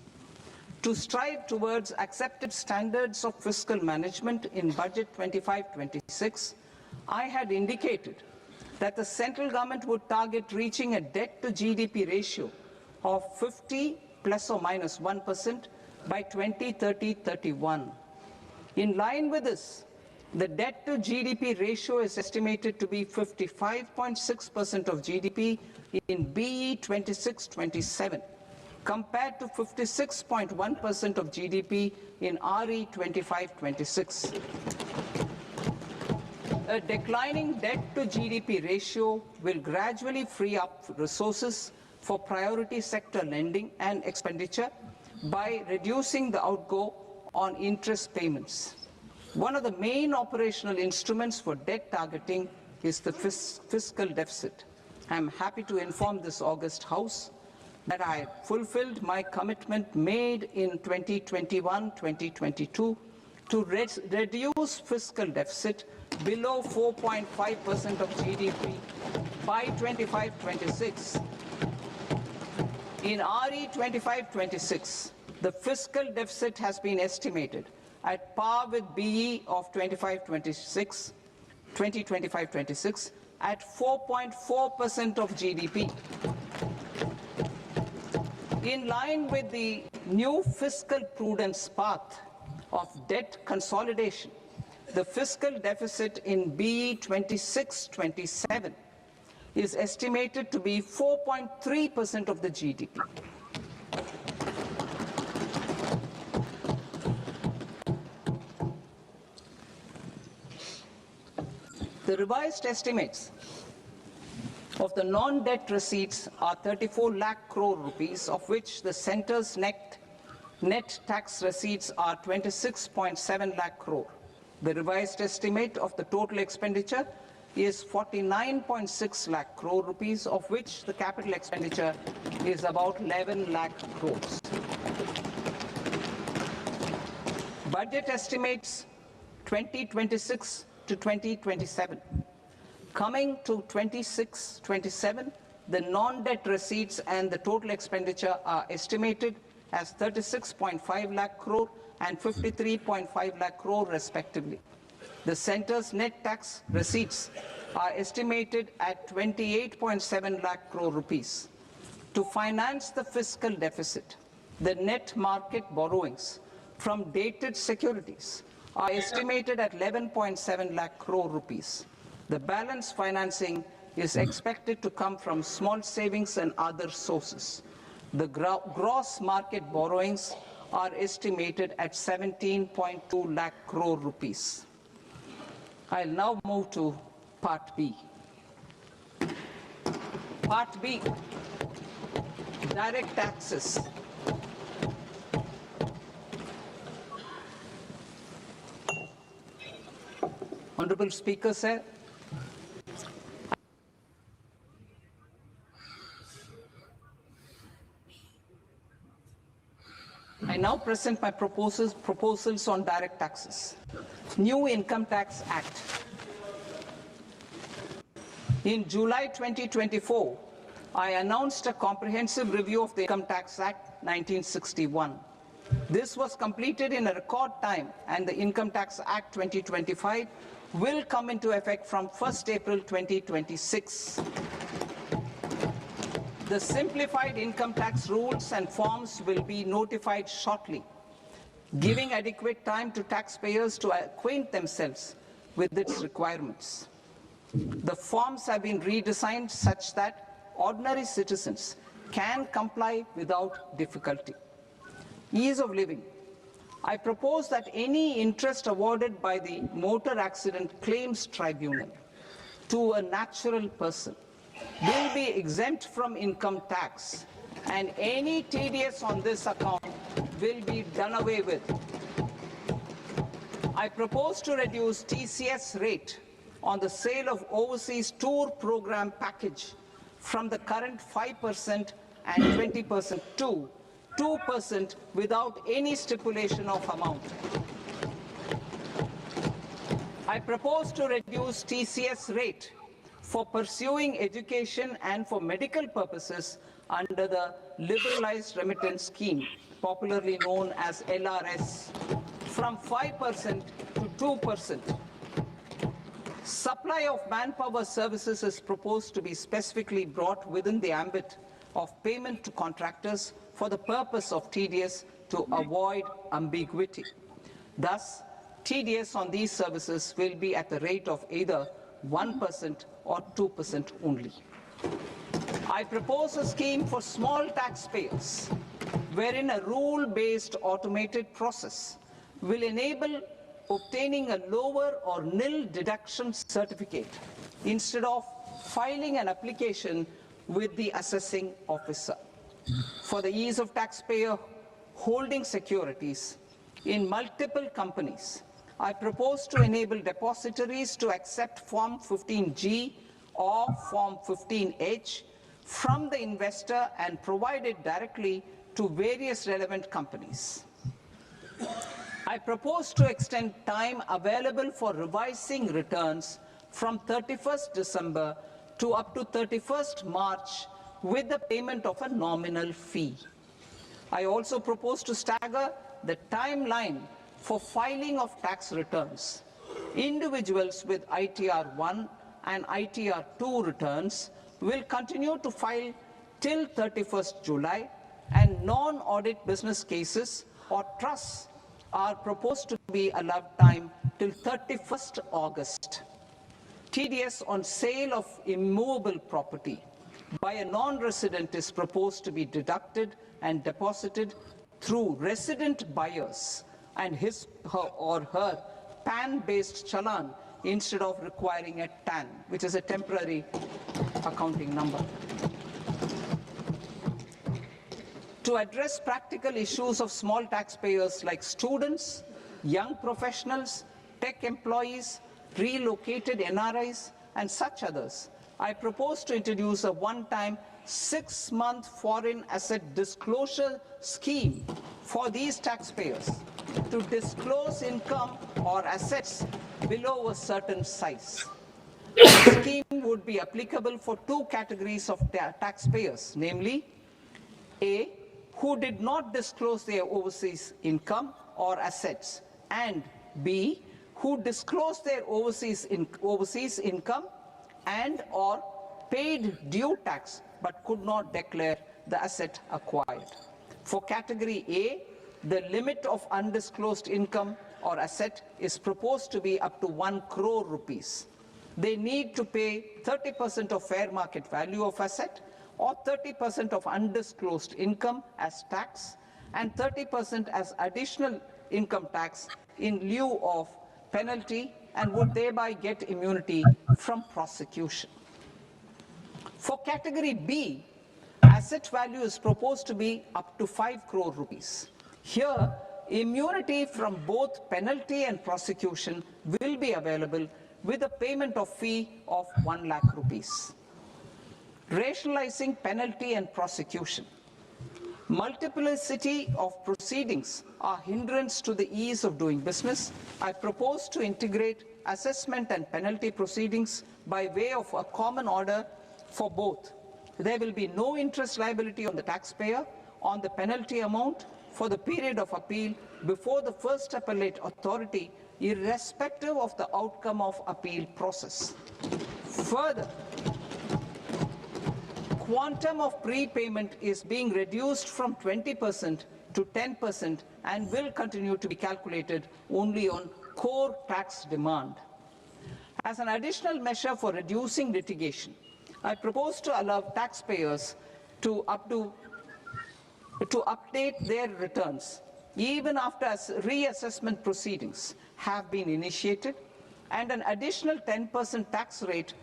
To strive towards accepted standards of fiscal management in Budget 25-26, I had indicated that the central government would target reaching a debt to GDP ratio of 50 plus or minus 1% by 2030-31. In line with this, the debt to GDP ratio is estimated to be 55.6% of GDP in BE 26-27, compared to 56.1% of GDP in RE 25-26. A declining debt to GDP ratio will gradually free up resources for priority sector lending and expenditure by reducing the outgo on interest payments. One of the main operational instruments for debt targeting is the fiscal deficit. I am happy to inform this august House that I fulfilled my commitment made in 2021-2022 to reduce fiscal deficit below 4.5% of GDP by 25-26. In RE 25-26, the fiscal deficit has been estimated at par with BE of 2025-26 at 4.4% of GDP. In line with the new fiscal prudence path of debt consolidation, the fiscal deficit in BE 26-27 is estimated to be 4.3% of the GDP. The revised estimates of the non-debt receipts are 34 lakh crore rupees, of which the centre's net tax receipts are 26.7 lakh crore. The revised estimate of the total expenditure is 49.6 lakh crore rupees, of which the capital expenditure is about 11 lakh crores. Budget estimates 2026 to 2027. Coming to 26-27, the non-debt receipts and the total expenditure are estimated as 36.5 lakh crore and 53.5 lakh crore respectively. The centre's net tax receipts are estimated at 28.7 lakh crore rupees. To finance the fiscal deficit, the net market borrowings from dated securities are estimated at 11.7 lakh crore rupees. The balance financing is expected to come from small savings and other sources. The gross market borrowings are estimated at 17.2 lakh crore rupees. I'll now move to Part B. Part B, direct taxes. Honorable Speaker, sir, I now present my proposals on direct taxes. New Income Tax Act. In July 2024, I announced a comprehensive review of the Income Tax Act 1961. This was completed in a record time, and the Income Tax Act 2025 will come into effect from 1st April 2026. The simplified income tax rules and forms will be notified shortly, giving adequate time to taxpayers to acquaint themselves with its requirements. The forms have been redesigned such that ordinary citizens can comply without difficulty. Ease of living. I propose that any interest awarded by the Motor Accident Claims Tribunal to a natural person will be exempt from income tax, and any TDS on this account will be done away with. I propose to reduce TCS rate on the sale of overseas tour program package from the current 5% and 20% to 2% without any stipulation of amount. I propose to reduce TCS rate for pursuing education and for medical purposes under the Liberalized Remittance Scheme, popularly known as LRS, from 5% to 2%. Supply of manpower services is proposed to be specifically brought within the ambit of payment to contractors for the purpose of TDS to avoid ambiguity. Thus, TDS on these services will be at the rate of either 1% or 2% only. I propose a scheme for small taxpayers, wherein a rule-based automated process will enable obtaining a lower or nil deduction certificate instead of filing an application with the assessing officer. For the ease of taxpayer holding securities in multiple companies, I propose to enable depositories to accept Form 15G or Form 15H from the investor and provide it directly to various relevant companies. I propose to extend time available for revising returns from 31st December to up to 31st March with the payment of a nominal fee. I also propose to stagger the timeline for filing of tax returns. Individuals with ITR 1 and ITR 2 returns will continue to file till 31st July, and non-audit business cases or trusts are proposed to be allowed time till 31st August. TDS on sale of immovable property by a non-resident is proposed to be deducted and deposited through resident buyers and his or her PAN-based challan instead of requiring a TAN, which is a temporary accounting number. To address practical issues of small taxpayers like students, young professionals, tech employees, relocated NRIs, and such others, I propose to introduce a one-time 6-month foreign asset disclosure scheme for these taxpayers to disclose income or assets below a certain size. The scheme would be applicable for two categories of taxpayers, namely A, who did not disclose their overseas income or assets, and B, who disclosed their overseas income and or paid due tax but could not declare the asset acquired. For category A, the limit of undisclosed income or asset is proposed to be up to 1 crore rupees. They need to pay 30% of fair market value of asset or 30% of undisclosed income as tax and 30% as additional income tax in lieu of penalty, and would thereby get immunity from prosecution. For category B, asset value is proposed to be up to 5 crore rupees. Here, immunity from both penalty and prosecution will be available with a payment of fee of 1 lakh rupees. Rationalizing penalty and prosecution. Multiplicity of proceedings are hindrance to the ease of doing business. I propose to integrate assessment and penalty proceedings by way of a common order for both. There will be no interest liability on the taxpayer on the penalty amount for the period of appeal before the first appellate authority, irrespective of the outcome of appeal process. Further, quantum of prepayment is being reduced from 20% to 10% and will continue to be calculated only on core tax demand. As an additional measure for reducing litigation, I propose to allow taxpayers to update their returns even after reassessment proceedings have been initiated, and an additional 10% tax rate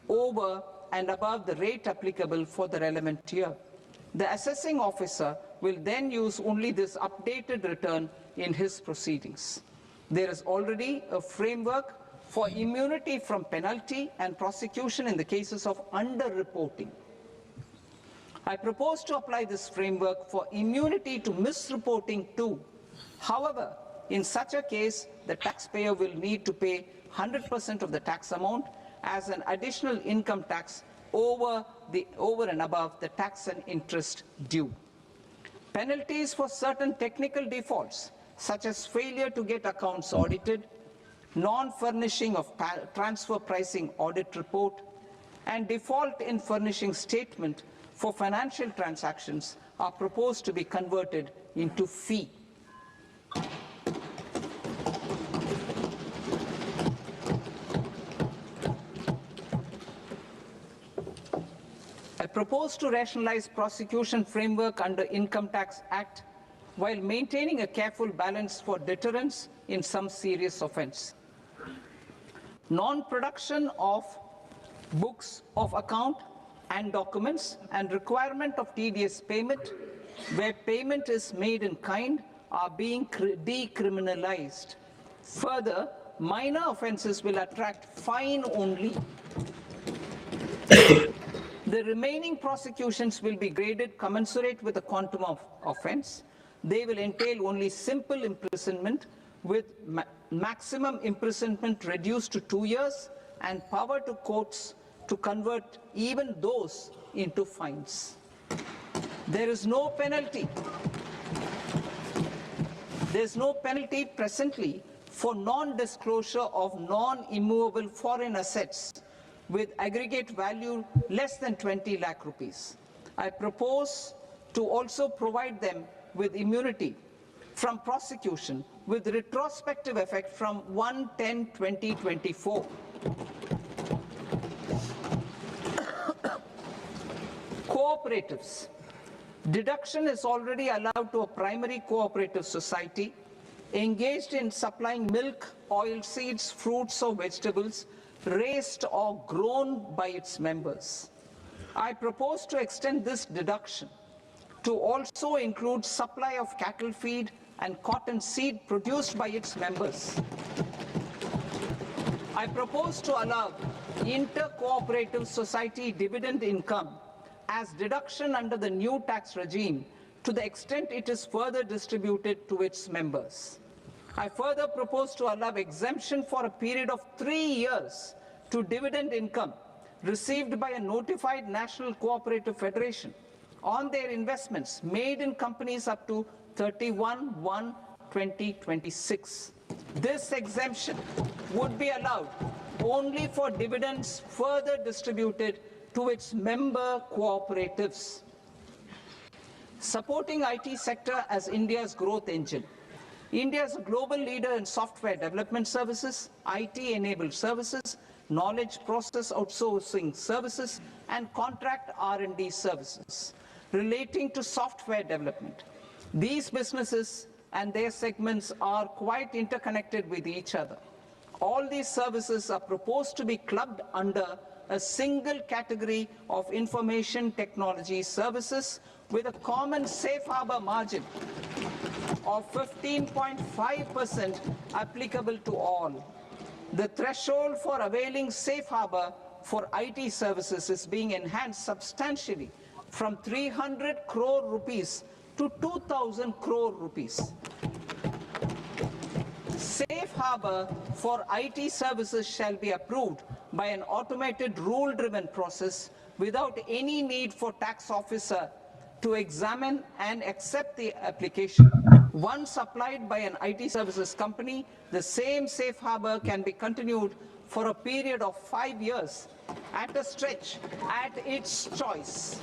over and above the rate applicable for the relevant year. The assessing officer will then use only this updated return in his proceedings. There is already a framework for immunity from penalty and prosecution in the cases of underreporting. I propose to apply this framework for immunity to misreporting too. However, in such a case, the taxpayer will need to pay 100% of the tax amount as an additional income tax over and above the tax and interest due. Penalties for certain technical defaults, such as failure to get accounts audited, non-furnishing of transfer pricing audit report, and default in furnishing statement for financial transactions are proposed to be converted into fee. I propose to rationalize prosecution framework under Income Tax Act while maintaining a careful balance for deterrence in some serious offense. Non-production of books of account and documents and requirement of TDS payment where payment is made in kind are being decriminalized. Further, minor offences will attract fine only. The remaining prosecutions will be graded commensurate with the quantum of offence. They will entail only simple imprisonment with maximum imprisonment reduced to 2 years and power to courts to convert even those into fines. There is no penalty. There is no penalty presently for non-disclosure of non-immovable foreign assets with aggregate value less than 20 lakh rupees. I propose to also provide them with immunity from prosecution with retrospective effect from 1/10/2024. Cooperatives. Deduction is already allowed to a primary cooperative society engaged in supplying milk, oilseeds, fruits or vegetables raised or grown by its members. I propose to extend this deduction to also include supply of cattle feed and cotton seed produced by its members. I propose to allow inter-cooperative society dividend income as deduction under the new tax regime to the extent it is further distributed to its members. I further propose to allow exemption for a period of 3 years to dividend income received by a notified national cooperative federation on their investments made in companies up to 31/1/2026. This exemption would be allowed only for dividends further distributed to its member cooperatives. Supporting IT sector as India's growth engine. India is a global leader in software development services, IT-enabled services, knowledge process outsourcing services, and contract R&D services relating to software development. These businesses and their segments are quite interconnected with each other. All these services are proposed to be clubbed under a single category of information technology services with a common safe harbor margin of 15.5% applicable to all. The threshold for availing safe harbor for IT services is being enhanced substantially from 300 crore rupees to 2,000 crore rupees. Safe harbor for IT services shall be approved by an automated rule-driven process without any need for tax officer to examine and accept the application. Once applied by an IT services company, the same safe harbor can be continued for a period of 5 years at a stretch at its choice.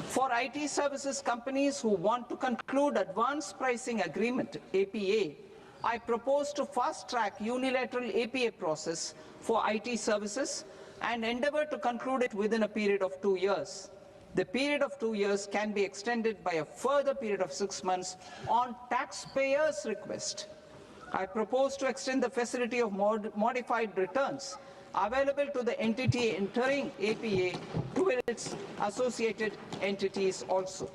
For IT services companies who want to conclude advanced pricing agreement, APA, I propose to fast-track unilateral APA process for IT services and endeavor to conclude it within a period of 2 years. The period of 2 years can be extended by a further period of 6 months on taxpayers' request. I propose to extend the facility of modified returns available to the entity entering APA to its associated entities also.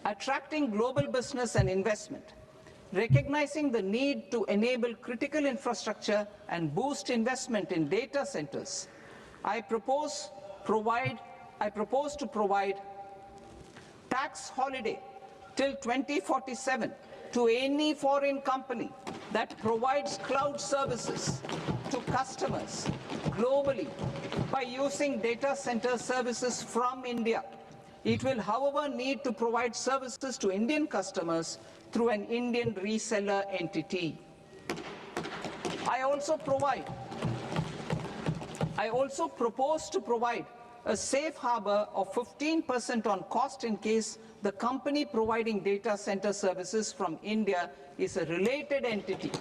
Attracting global business and investment. Recognizing the need to enable critical infrastructure and boost investment in data centers, I propose to provide tax holiday till 2047 to any foreign company that provides cloud services to customers globally by using data center services from India. It will, however, need to provide services to Indian customers through an Indian reseller entity. I also propose to provide a safe harbor of 15% on cost in case the company providing data center services from India is a related entity.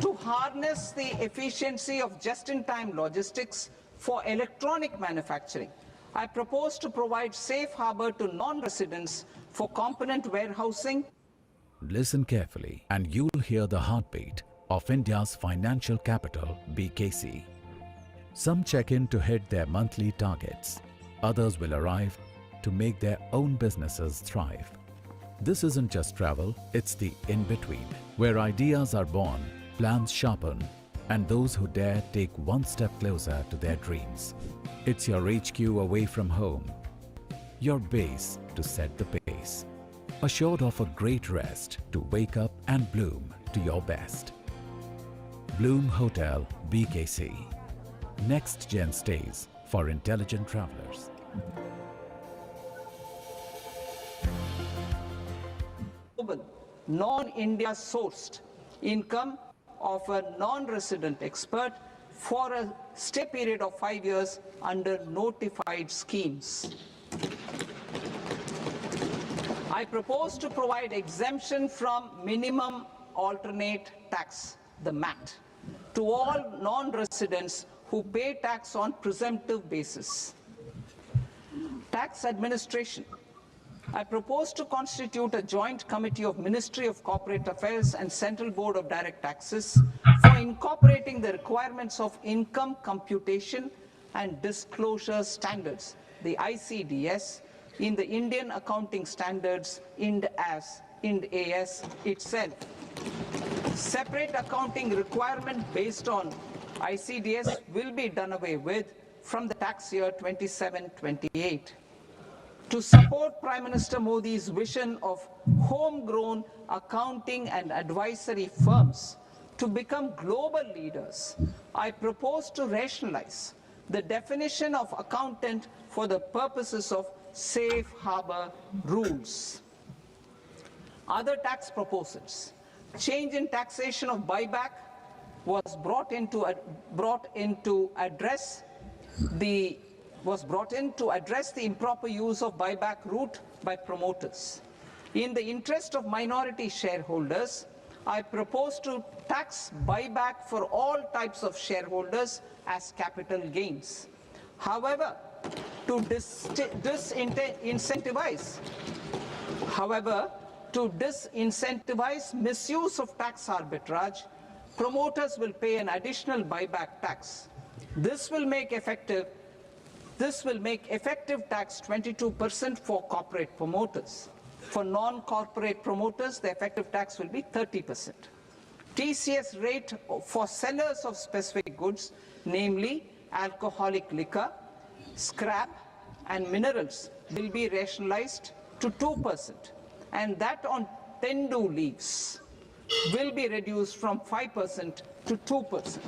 To harness the efficiency of just-in-time logistics for electronic manufacturing, I propose to provide safe harbor to non-residents for component warehousing. Listen carefully and you'll hear the heartbeat of India's financial capital, BKC. Some check in to hit their monthly targets. Others will arrive to make their own businesses thrive. This isn't just travel, it's the in-between, where ideas are born, plans sharpen, and those who dare take one step closer to their dreams. It's your HQ away from home, your base to set the pace, assured of a great rest to wake up and bloom to your best. Bloom Hotel BKC. Next gen stays for intelligent travelers. Global, non-India sourced income of a non-resident expert for a stay period of 5 years under notified schemes. I propose to provide exemption from minimum alternate tax, the MAT, to all non-residents who pay tax on presumptive basis. Tax administration. I propose to constitute a joint committee of Ministry of Corporate Affairs and Central Board of Direct Taxes for incorporating the requirements of income computation and disclosure standards, the ICDS, in the Indian Accounting Standards, IND-AS itself. Separate accounting requirement based on ICDS will be done away with from the tax year 27-28. To support Prime Minister Modi's vision of homegrown accounting and advisory firms to become global leaders, I propose to rationalize the definition of accountant for the purposes of safe harbor rules. Other tax proposals. Change in taxation of buyback was brought in to address the improper use of buyback route by promoters. In the interest of minority shareholders, I propose to tax buyback for all types of shareholders as capital gains. However, to disincentivize misuse of tax arbitrage, promoters will pay an additional buyback tax. This will make effective tax 22% for corporate promoters. For non-corporate promoters, the effective tax will be 30%. TCS rate for sellers of specific goods, namely alcoholic liquor, scrap, and minerals, will be rationalized to 2%, and that on tendu leaves will be reduced from 5% to 2%.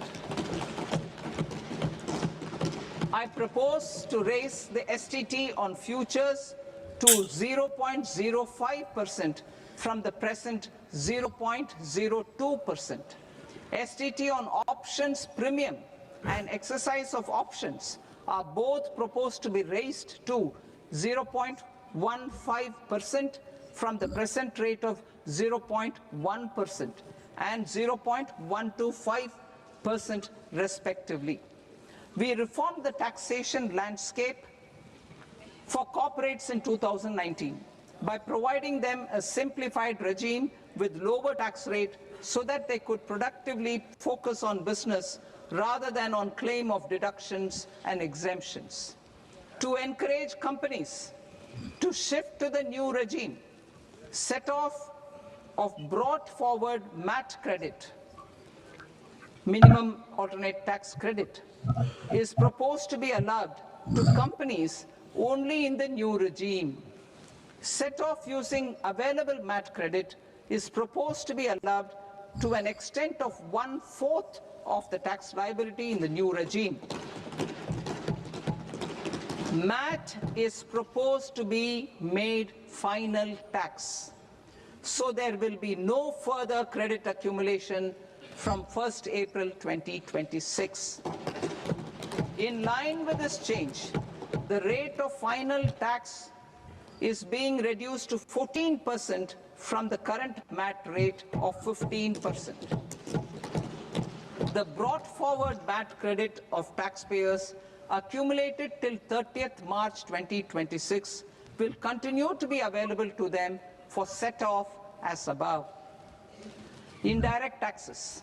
I propose to raise the STT on futures to 0.05% from the present 0.02%. STT on options premium and exercise of options are both proposed to be raised to 0.15% from the present rate of 0.1% and 0.125% respectively. We reformed the taxation landscape for corporates in 2019 by providing them a simplified regime with lower tax rate so that they could productively focus on business rather than on claim of deductions and exemptions. To encourage companies to shift to the new regime, set off of brought forward MAT credit, minimum alternate tax credit, is proposed to be allowed to companies only in the new regime. Set off using available MAT credit is proposed to be allowed to an extent of 1/4 of the tax liability in the new regime. MAT is proposed to be made final tax, so there will be no further credit accumulation from 1st April 2026. In line with this change, the rate of final tax is being reduced to 14% from the current MAT rate of 15%. The brought forward MAT credit of taxpayers accumulated till 30th March 2026 will continue to be available to them for set-off as above. Indirect taxes.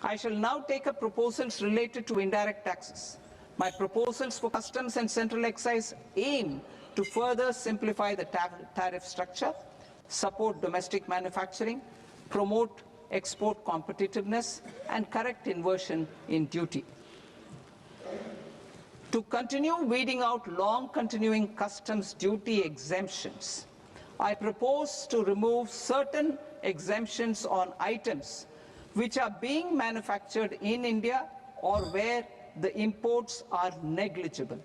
I shall now take up proposals related to indirect taxes. My proposals for customs and central excise aim to further simplify the tariff structure, support domestic manufacturing, promote export competitiveness, and correct inversion in duty. To continue weeding out long continuing customs duty exemptions, I propose to remove certain exemptions on items which are being manufactured in India or where the imports are negligible.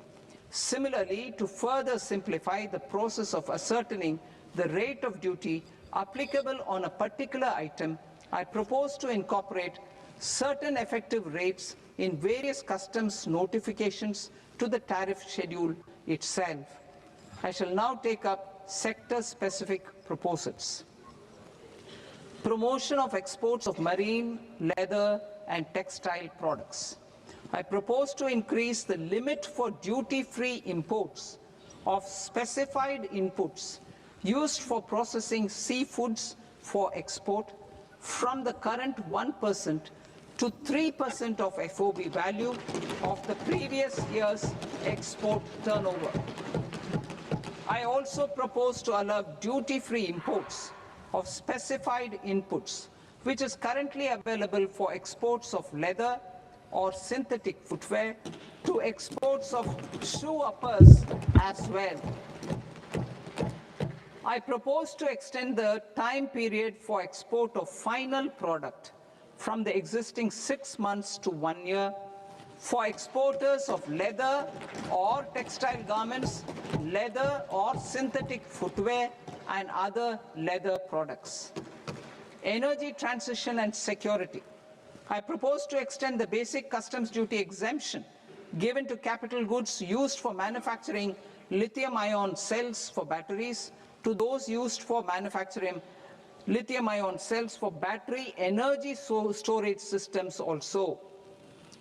Similarly, to further simplify the process of ascertaining the rate of duty applicable on a particular item, I propose to incorporate certain effective rates in various customs notifications to the tariff schedule itself. I shall now take up sector-specific proposals. Promotion of exports of marine, leather, and textile products. I propose to increase the limit for duty-free imports of specified inputs used for processing seafoods for export from the current 1% to 3% of FOB value of the previous year's export turnover. I also propose to allow duty-free imports of specified inputs, which is currently available for exports of leather or synthetic footwear, to exports of shoe uppers as well. I propose to extend the time period for export of final product from the existing 6 months to 1 year for exporters of leather or textile garments, leather or synthetic footwear, and other leather products. Energy transition and security. I propose to extend the basic customs duty exemption given to capital goods used for manufacturing lithium-ion cells for batteries to those used for manufacturing lithium-ion cells for battery energy storage systems also.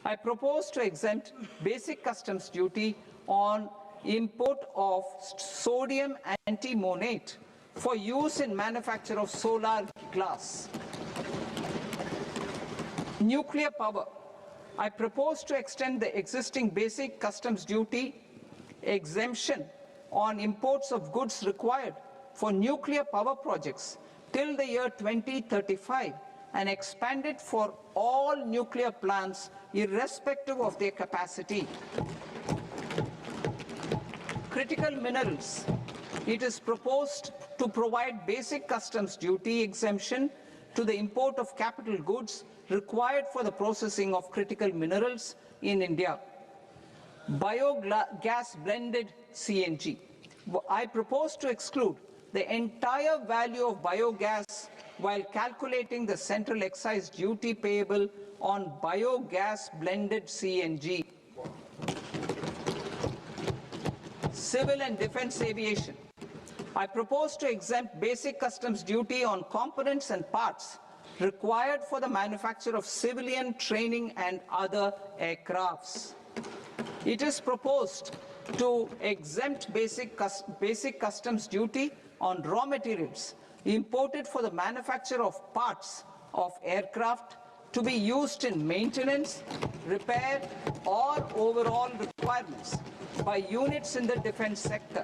I propose to exempt basic customs duty on import of sodium antimonate for use in manufacture of solar glass. Nuclear power. I propose to extend the existing basic customs duty exemption on imports of goods required for nuclear power projects till the year 2035 and expand it for all nuclear plants irrespective of their capacity. Critical minerals. It is proposed to provide basic customs duty exemption to the import of capital goods required for the processing of critical minerals in India. Biogas blended CNG. I propose to exclude the entire value of biogas while calculating the central excise duty payable on biogas blended CNG. Civil and defense aviation. I propose to exempt basic customs duty on components and parts required for the manufacture of civilian training and other aircrafts. It is proposed to exempt basic customs duty on raw materials imported for the manufacture of parts of aircraft to be used in maintenance, repair, or overall requirements by units in the defense sector.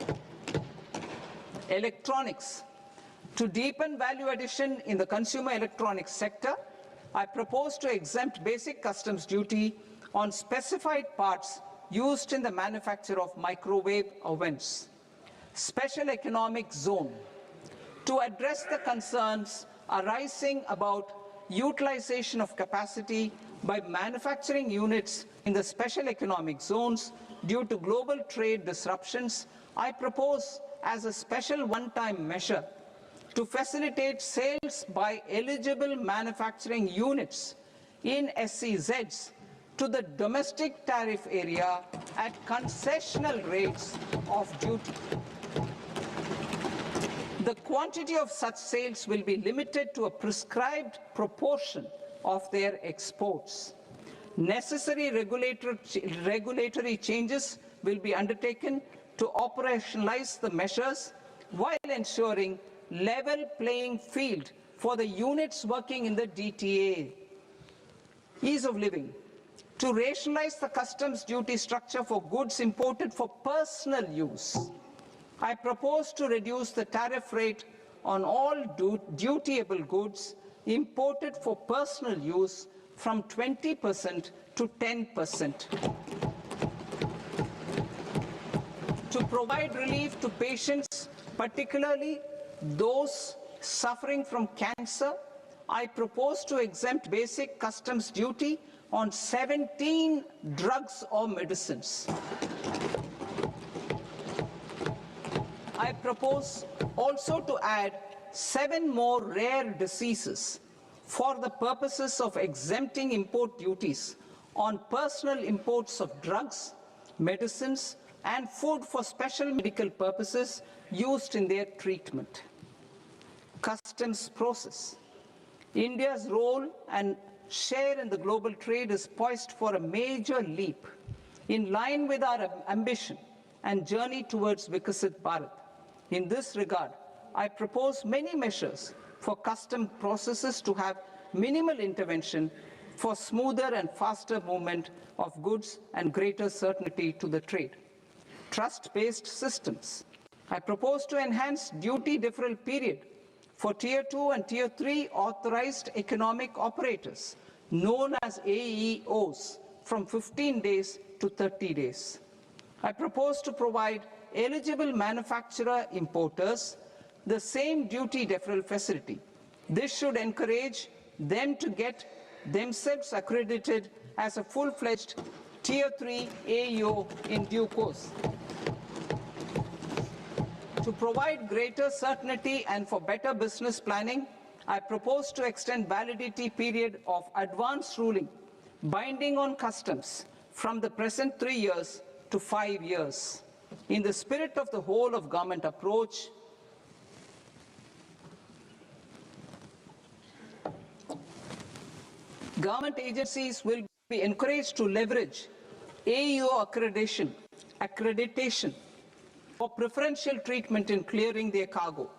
Electronics. To deepen value addition in the consumer electronics sector, I propose to exempt basic customs duty on specified parts used in the manufacture of microwave ovens. Special economic zone. To address the concerns arising about utilization of capacity by manufacturing units in the special economic zones due to global trade disruptions, I propose as a special one-time measure to facilitate sales by eligible manufacturing units in SEZs to the domestic tariff area at concessional rates of duty. The quantity of such sales will be limited to a prescribed proportion of their exports. Necessary regulatory changes will be undertaken to operationalize the measures while ensuring level playing field for the units working in the DTA. Ease of living. To rationalize the customs duty structure for goods imported for personal use, I propose to reduce the tariff rate on all dutiable goods imported for personal use from 20% to 10%. To provide relief to patients, particularly those suffering from cancer, I propose to exempt basic customs duty on 17 drugs or medicines. I propose also to add 7 more rare diseases for the purposes of exempting import duties on personal imports of drugs, medicines, and food for special medical purposes used in their treatment. Customs process. India's role and share in the global trade is poised for a major leap in line with our ambition and journey towards Viksit Bharat. In this regard, I propose many measures for custom processes to have minimal intervention for smoother and faster movement of goods and greater certainty to the trade. Trust-based systems. I propose to enhance duty deferral period for Tier 2 and Tier 3 authorized economic operators, known as AEOs, from 15 days to 30 days. I propose to provide eligible manufacturer importers the same duty deferral facility. This should encourage them to get themselves accredited as a full-fledged Tier 3 AEO in due course. To provide greater certainty and for better business planning, I propose to extend validity period of advance ruling binding on customs from the present 3 years to 5 years. In the spirit of the whole of government approach, government agencies will be encouraged to leverage AEO accreditation for preferential treatment in clearing their cargo.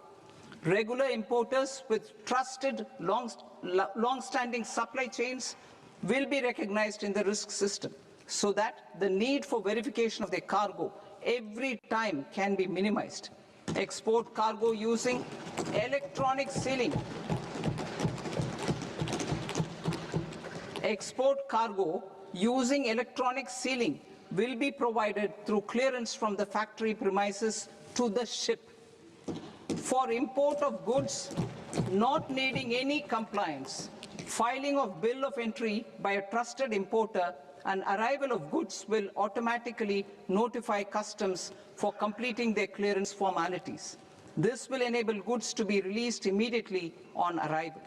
Regular importers with trusted long-standing supply chains will be recognized in the risk system so that the need for verification of their cargo every time can be minimized. Export cargo using electronic sealing. Export cargo using electronic sealing will be provided through clearance from the factory premises to the ship. For import of goods not needing any compliance, filing of bill of entry by a trusted importer and arrival of goods will automatically notify customs for completing their clearance formalities. This will enable goods to be released immediately on arrival.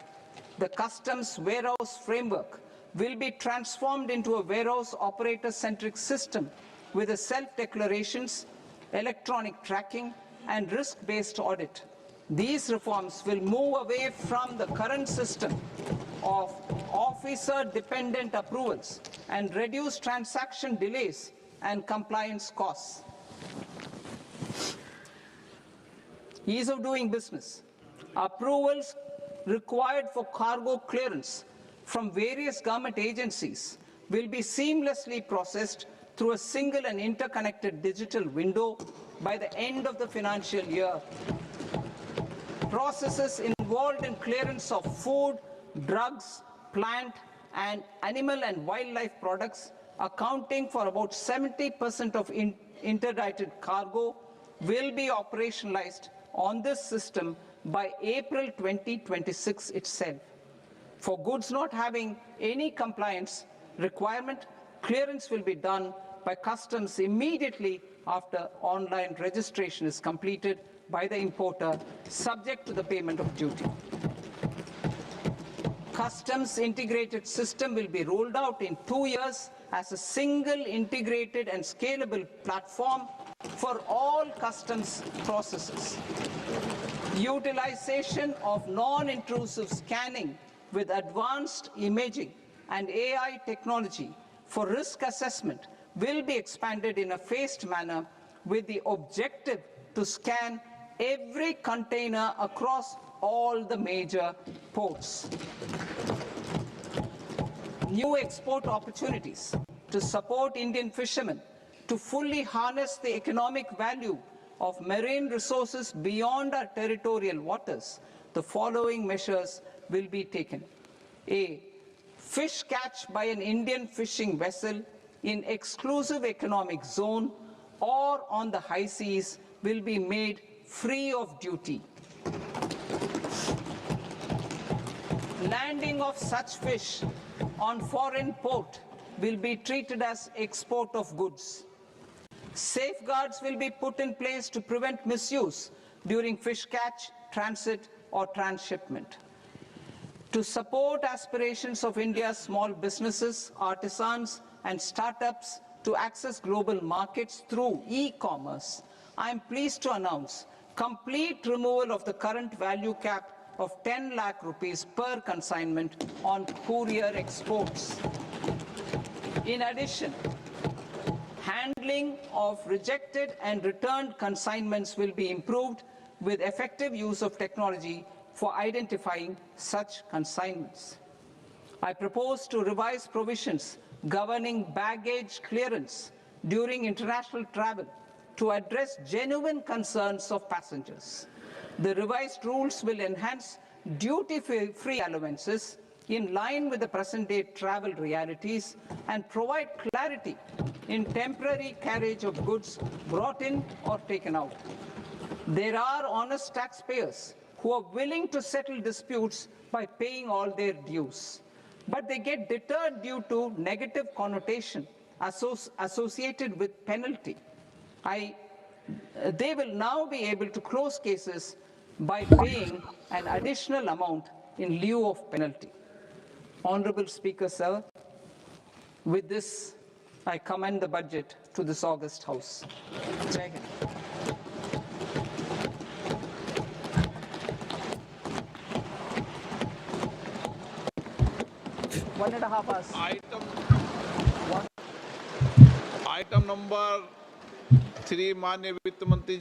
The customs warehouse framework will be transformed into a warehouse operator-centric system with a self-declarations, electronic tracking, and risk-based audit. These reforms will move away from the current system of officer-dependent approvals and reduce transaction delays and compliance costs. Ease of doing business. Approvals required for cargo clearance from various government agencies will be seamlessly processed through a single and interconnected digital window by the end of the financial year. Processes involved in clearance of food, drugs, plant, and animal and wildlife products, accounting for about 70% of interdicted cargo, will be operationalized on this system by April 2026 itself. For goods not having any compliance requirement, clearance will be done by customs immediately after online registration is completed by the importer, subject to the payment of duty. Customs integrated system will be rolled out in 2 years as a single integrated and scalable platform for all customs processes. Utilization of non-intrusive scanning with advanced imaging and AI technology for risk assessment will be expanded in a phased manner with the objective to scan every container across all the major ports. New export opportunities to support Indian fishermen to fully harness the economic value of marine resources beyond our territorial waters, the following measures will be taken. A. Fish catch by an Indian fishing vessel in exclusive economic zone or on the high seas will be made free of duty. Landing of such fish on foreign port will be treated as export of goods. Safeguards will be put in place to prevent misuse during fish catch, transit, or transshipment. To support aspirations of India's small businesses, artisans, and startups to access global markets through e-commerce, I am pleased to announce complete removal of the current value cap of 10 lakh rupees per consignment on courier exports. In addition, handling of rejected and returned consignments will be improved with effective use of technology for identifying such consignments. I propose to revise provisions governing baggage clearance during international travel to address genuine concerns of passengers. The revised rules will enhance duty-free allowances in line with the present-day travel realities and provide clarity in temporary carriage of goods brought in or taken out. There are honest taxpayers who are willing to settle disputes by paying all their dues, but they get deterred due to negative connotation associated with penalty. They will now be able to close cases by paying an additional amount in lieu of penalty. Honorable Speaker, sir, with this, I commend the budget to this august House. Jai Hind. One and a half hours. Item number 3 माननीय वित्त मंत्री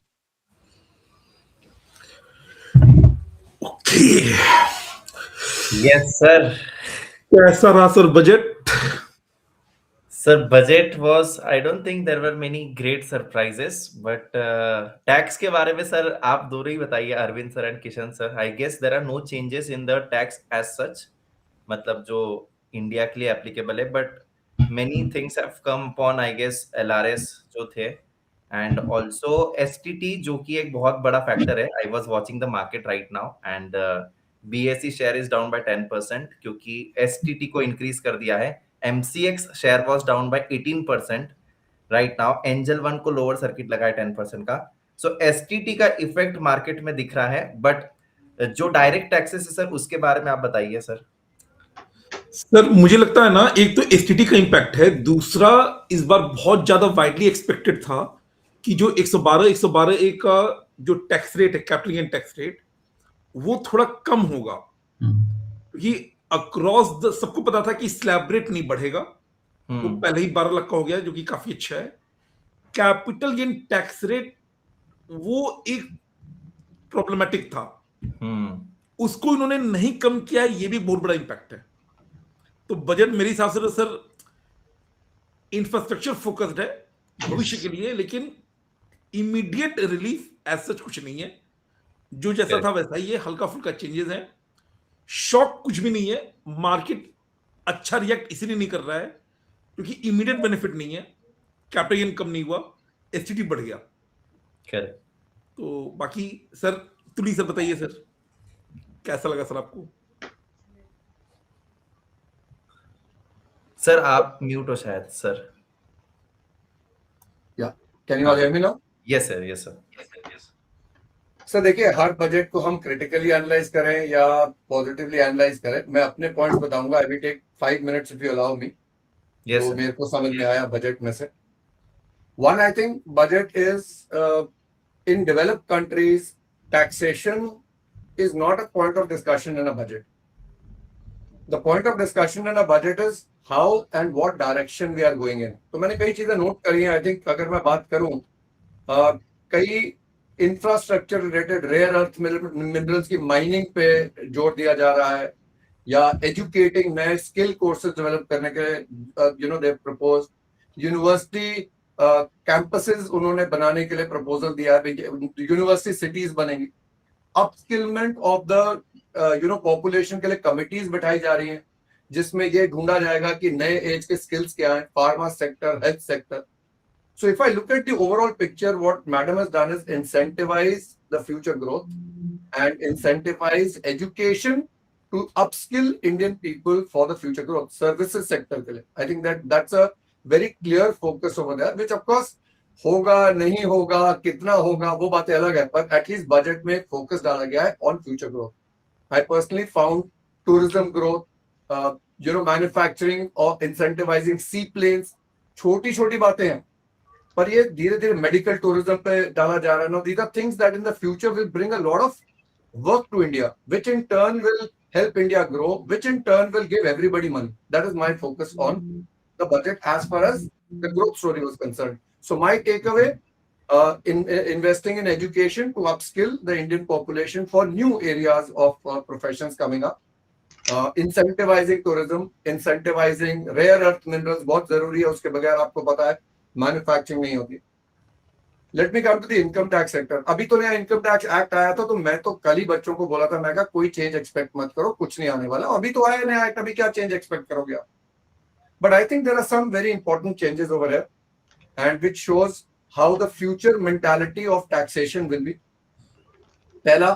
Yes, sir. कैसा रहा sir budget? Sir, budget was, I don't think there were many great surprises, but tax के बारे में sir आप दोनों ही बताइए, Arvind sir and Kishan sir. I guess there are no changes in the tax as such, मतलब जो इंडिया के लिए एप्लीकेबल है, but many things have come upon, I guess, LRS जो थे, and also STT जो कि एक बहुत बड़ा फैक्टर है. I was watching the market right now, and BSE share is down by 10% क्योंकि STT को increase कर दिया है. MCX share was down by 18% right now. Angel One को lower circuit लगा है 10% का. So STT का इफेक्ट मार्केट में दिख रहा है, बट जो डायरेक्ट टैक्सेस है सर उसके बारे में आप बताइए सर. सर मुझे लगता है ना, एक तो एसटीटी का इंपैक्ट है, दूसरा इस बार बहुत ज्यादा वाइडली एक्सपेक्टेड था कि जो 112 ए का जो टैक्स रेट है, कैपिटल गेन टैक्स रेट, वो थोड़ा कम होगा, क्योंकि अक्रॉस द सबको पता था कि स्लैब रेट नहीं बढ़ेगा, तो पहले ही 12 लाख का हो गया, जो कि काफी अच्छा है. कैपिटल गेन टैक्स रेट वो एक प्रॉब्लमेटिक था, उसको इन्होंने नहीं कम किया, ये भी बहुत बड़ा इंपैक्ट है. तो बजट मेरे हिसाब से तो सर इंफ्रास्ट्रक्चर फोकस्ड है भविष्य के लिए, लेकिन इमीडिएट रिलीफ एज सच कुछ नहीं है. जो जैसा था वैसा ही है, हल्का फुल्का चेंजेस है, शॉक कुछ भी नहीं है. मार्केट अच्छा रिएक्ट इसलिए नहीं कर रहा है क्योंकि इमीडिएट बेनिफिट नहीं है, कैपिटल गेन कम नहीं हुआ, एसटीटी बढ़ गया. तो बाकी सर तुली सर बताइए सर, कैसा लगा सर आपको? सर आप म्यूट हो शायद सर. या can you all hear me now? Yes sir, yes sir. Sir देखिए, हर बजट को हम क्रिटिकली एनालाइज करें या पॉजिटिवली एनालाइज करें, मैं अपने पॉइंट्स बताऊंगा. I will take 5 minutes if you allow me. तो मेरे को समझ में आया बजट में से. One, I think budget is in developed countries taxation is not a point of discussion in a budget. The point of discussion in a budget is how and what direction we are going in. तो मैंने कई चीजें note करी हैं. I think अगर मैं बात करूं, कई infrastructure related rare earth minerals की माइनिंग पे जोर दिया जा रहा है, या एजुकेटिंग नए स्किल कोर्सेज डेवलप करने के you know they propose. University campuses उन्होंने बनाने के लिए प्रपोजल दिया है, यूनिवर्सिटी सिटीज बनेंगी, अपस्किलमेंट ऑफ द पॉपुलेशन के लिए कमिटीज बिठाई जा रही हैं, जिसमें ये ढूंढा जाएगा कि नए एज के स्किल्स क्या हैं, pharma sector, health sector. So if I look at the overall picture, what Madam has done is incentivize the future growth and incentivize education to upskill Indian people for the future growth. Services sector के लिए. I think that's a very clear focus over there, which of course होगा नहीं होगा कितना होगा वो बातें अलग है, पर at least budget में focus डाला गया है on future growth. I personally found tourism growth, manufacturing or incentivizing seaplanes, छोटी छोटी बातें हैं, पर ये धीरे धीरे मेडिकल टूरिज्म पे डाला जा रहा है. No, these are things that in the future will bring a lot of work to India, which in turn will help India grow, which in turn will give everybody money. That is my focus on the budget as far as the growth story was concerned. So my takeaway, in investing in education to upskill the Indian population for new areas of professions coming up, incentivizing tourism, incentivizing rare earth minerals बहुत जरूरी है, उसके बगैर आपको पता है manufacturing नहीं होती. Let me come to the income tax sector. अभी तो नया इनकम टैक्स एक्ट आया था, तो मैं तो कल ही बच्चों को बोला था, मैं कहा कोई चेंज एक्सपेक्ट मत करो, कुछ नहीं आने वाला. अभी तो आया नया एक्ट, अभी क्या चेंज एक्सपेक्ट करोगे आप? But I think there are some very important changes over here and which shows how the future mentality of taxation will be. पहला,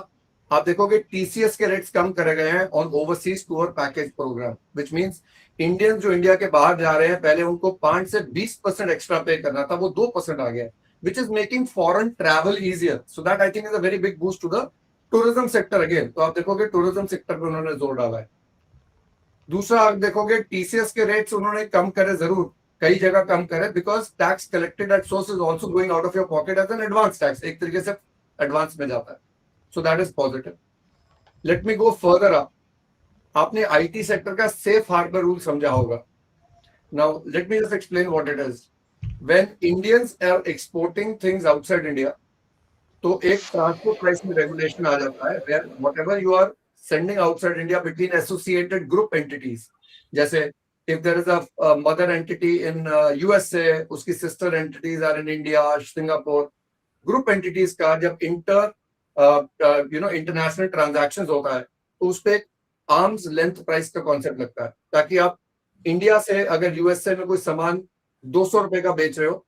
आप देखोगे टीसीएस के रेट्स कम करे गए हैं on overseas tour package program, which means Indians जो India के बाहर जा रहे हैं, पहले उनको 5 से 20% एक्स्ट्रा पे करना था, वो 2% आ गया, which is making foreign travel easier. So that I think is a very big boost to the tourism sector again. तो आप देखोगे tourism sector पे उन्होंने जोर डाला है. दूसरा, आप देखोगे टीसीएस के रेट्स उन्होंने कम करे, जरूर कई जगह कम करे, because tax collected at source is also going out of your pocket as an advance tax. एक तरीके से एडवांस में जाता है. So that is positive. Let me go further up. आपने आईटी सेक्टर का सेफ हार्बर रूल समझा होगा. Now let me just explain what it is. When Indians are exporting things outside India, तो एक ट्रांसपोर्ट प्राइस में regulation आ जाता है, where whatever you are sending outside India between associated group entities, जैसे if there is a mother entity in USA, उसकी sister entities are in India, Singapore, group entities का जब international transactions होता है, तो उस पे आर्म्स लेंथ प्राइस का कॉन्सेप्ट लगता है, ताकि आप इंडिया से अगर यूएसए में कोई सामान 200 रुपए का बेच रहे हो,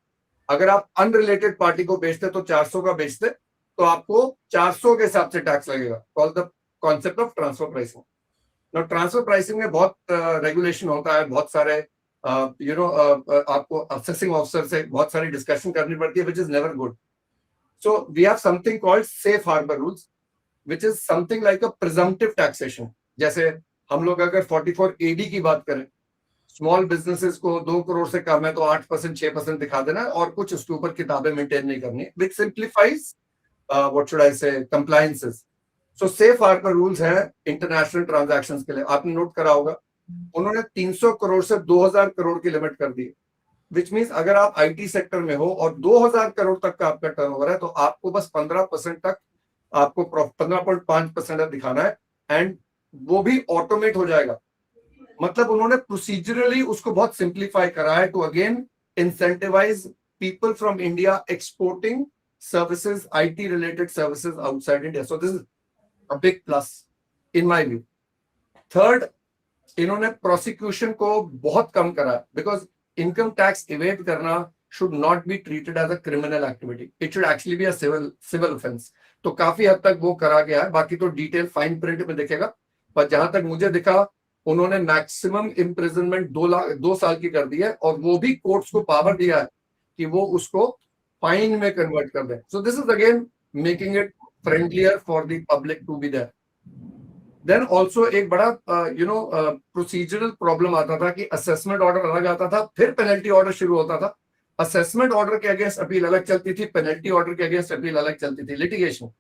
अगर आप अनरिलेटेड पार्टी को बेचते तो 400 का बेचते, तो आपको 400 के हिसाब से टैक्स लगेगा. Call the concept of transfer pricing. Now transfer pricing में बहुत रेगुलेशन होता है, बहुत सारे आपको असेसिंग ऑफिसर से बहुत सारी डिस्कशन करनी पड़ती है, which is never good. So we have something called safe harbour rules, which is something like a presumptive taxation. जैसे हम लोग अगर 44 AD की बात करें, स्मॉल बिजनेसेस को 2 करोड़ से कम है तो 8% 6% दिखा देना और कुछ उसके ऊपर किताबें मेंटेन नहीं करनी, which simplifies what should I say compliances. So safe harbour rules है इंटरनेशनल ट्रांजैक्शंस के लिए. आपने नोट करा होगा, उन्होंने 300 करोड़ से 2000 करोड़ की लिमिट कर दी, विच मींस अगर आप आईटी सेक्टर में हो और 2000 करोड़ तक का आपका टर्नओवर है, तो आपको बस 15% तक, आपको 15.5% दिखाना है, एंड वो भी ऑटोमेट हो जाएगा. मतलब उन्होंने प्रोसीजरली उसको बहुत सिंप्लीफाई करा है to again incentivise people from India exporting services, IT related services outside India. So this is a big plus in my view. Third, इन्होंने प्रोसिक्यूशन को बहुत कम करा, बिकॉज इनकम टैक्स इवेड करना should not be treated as a criminal activity, it should actually be a civil offence. तो काफी हद तक वो करा गया है, बाकी तो डिटेल फाइन प्रिंट में दिखेगा, पर जहां तक मुझे दिखा उन्होंने मैक्सिमम इम्प्रिजनमेंट 2 साल की कर दी है, और वो भी कोर्ट्स को पावर दिया है कि वो उसको फाइन में कन्वर्ट कर दें. So this is again making it friendlier for the public to be there. Then also एक बड़ा प्रोसीजरल प्रॉब्लम आता था कि असेसमेंट ऑर्डर अलग आता था, फिर पेनल्टी ऑर्डर शुरू होता था. असेसमेंट ऑर्डर के अगेंस्ट अपील अलग चलती थी, पेनल्टी ऑर्डर के अगेंस्ट अपील अलग चलती थी, लिटिगेशन.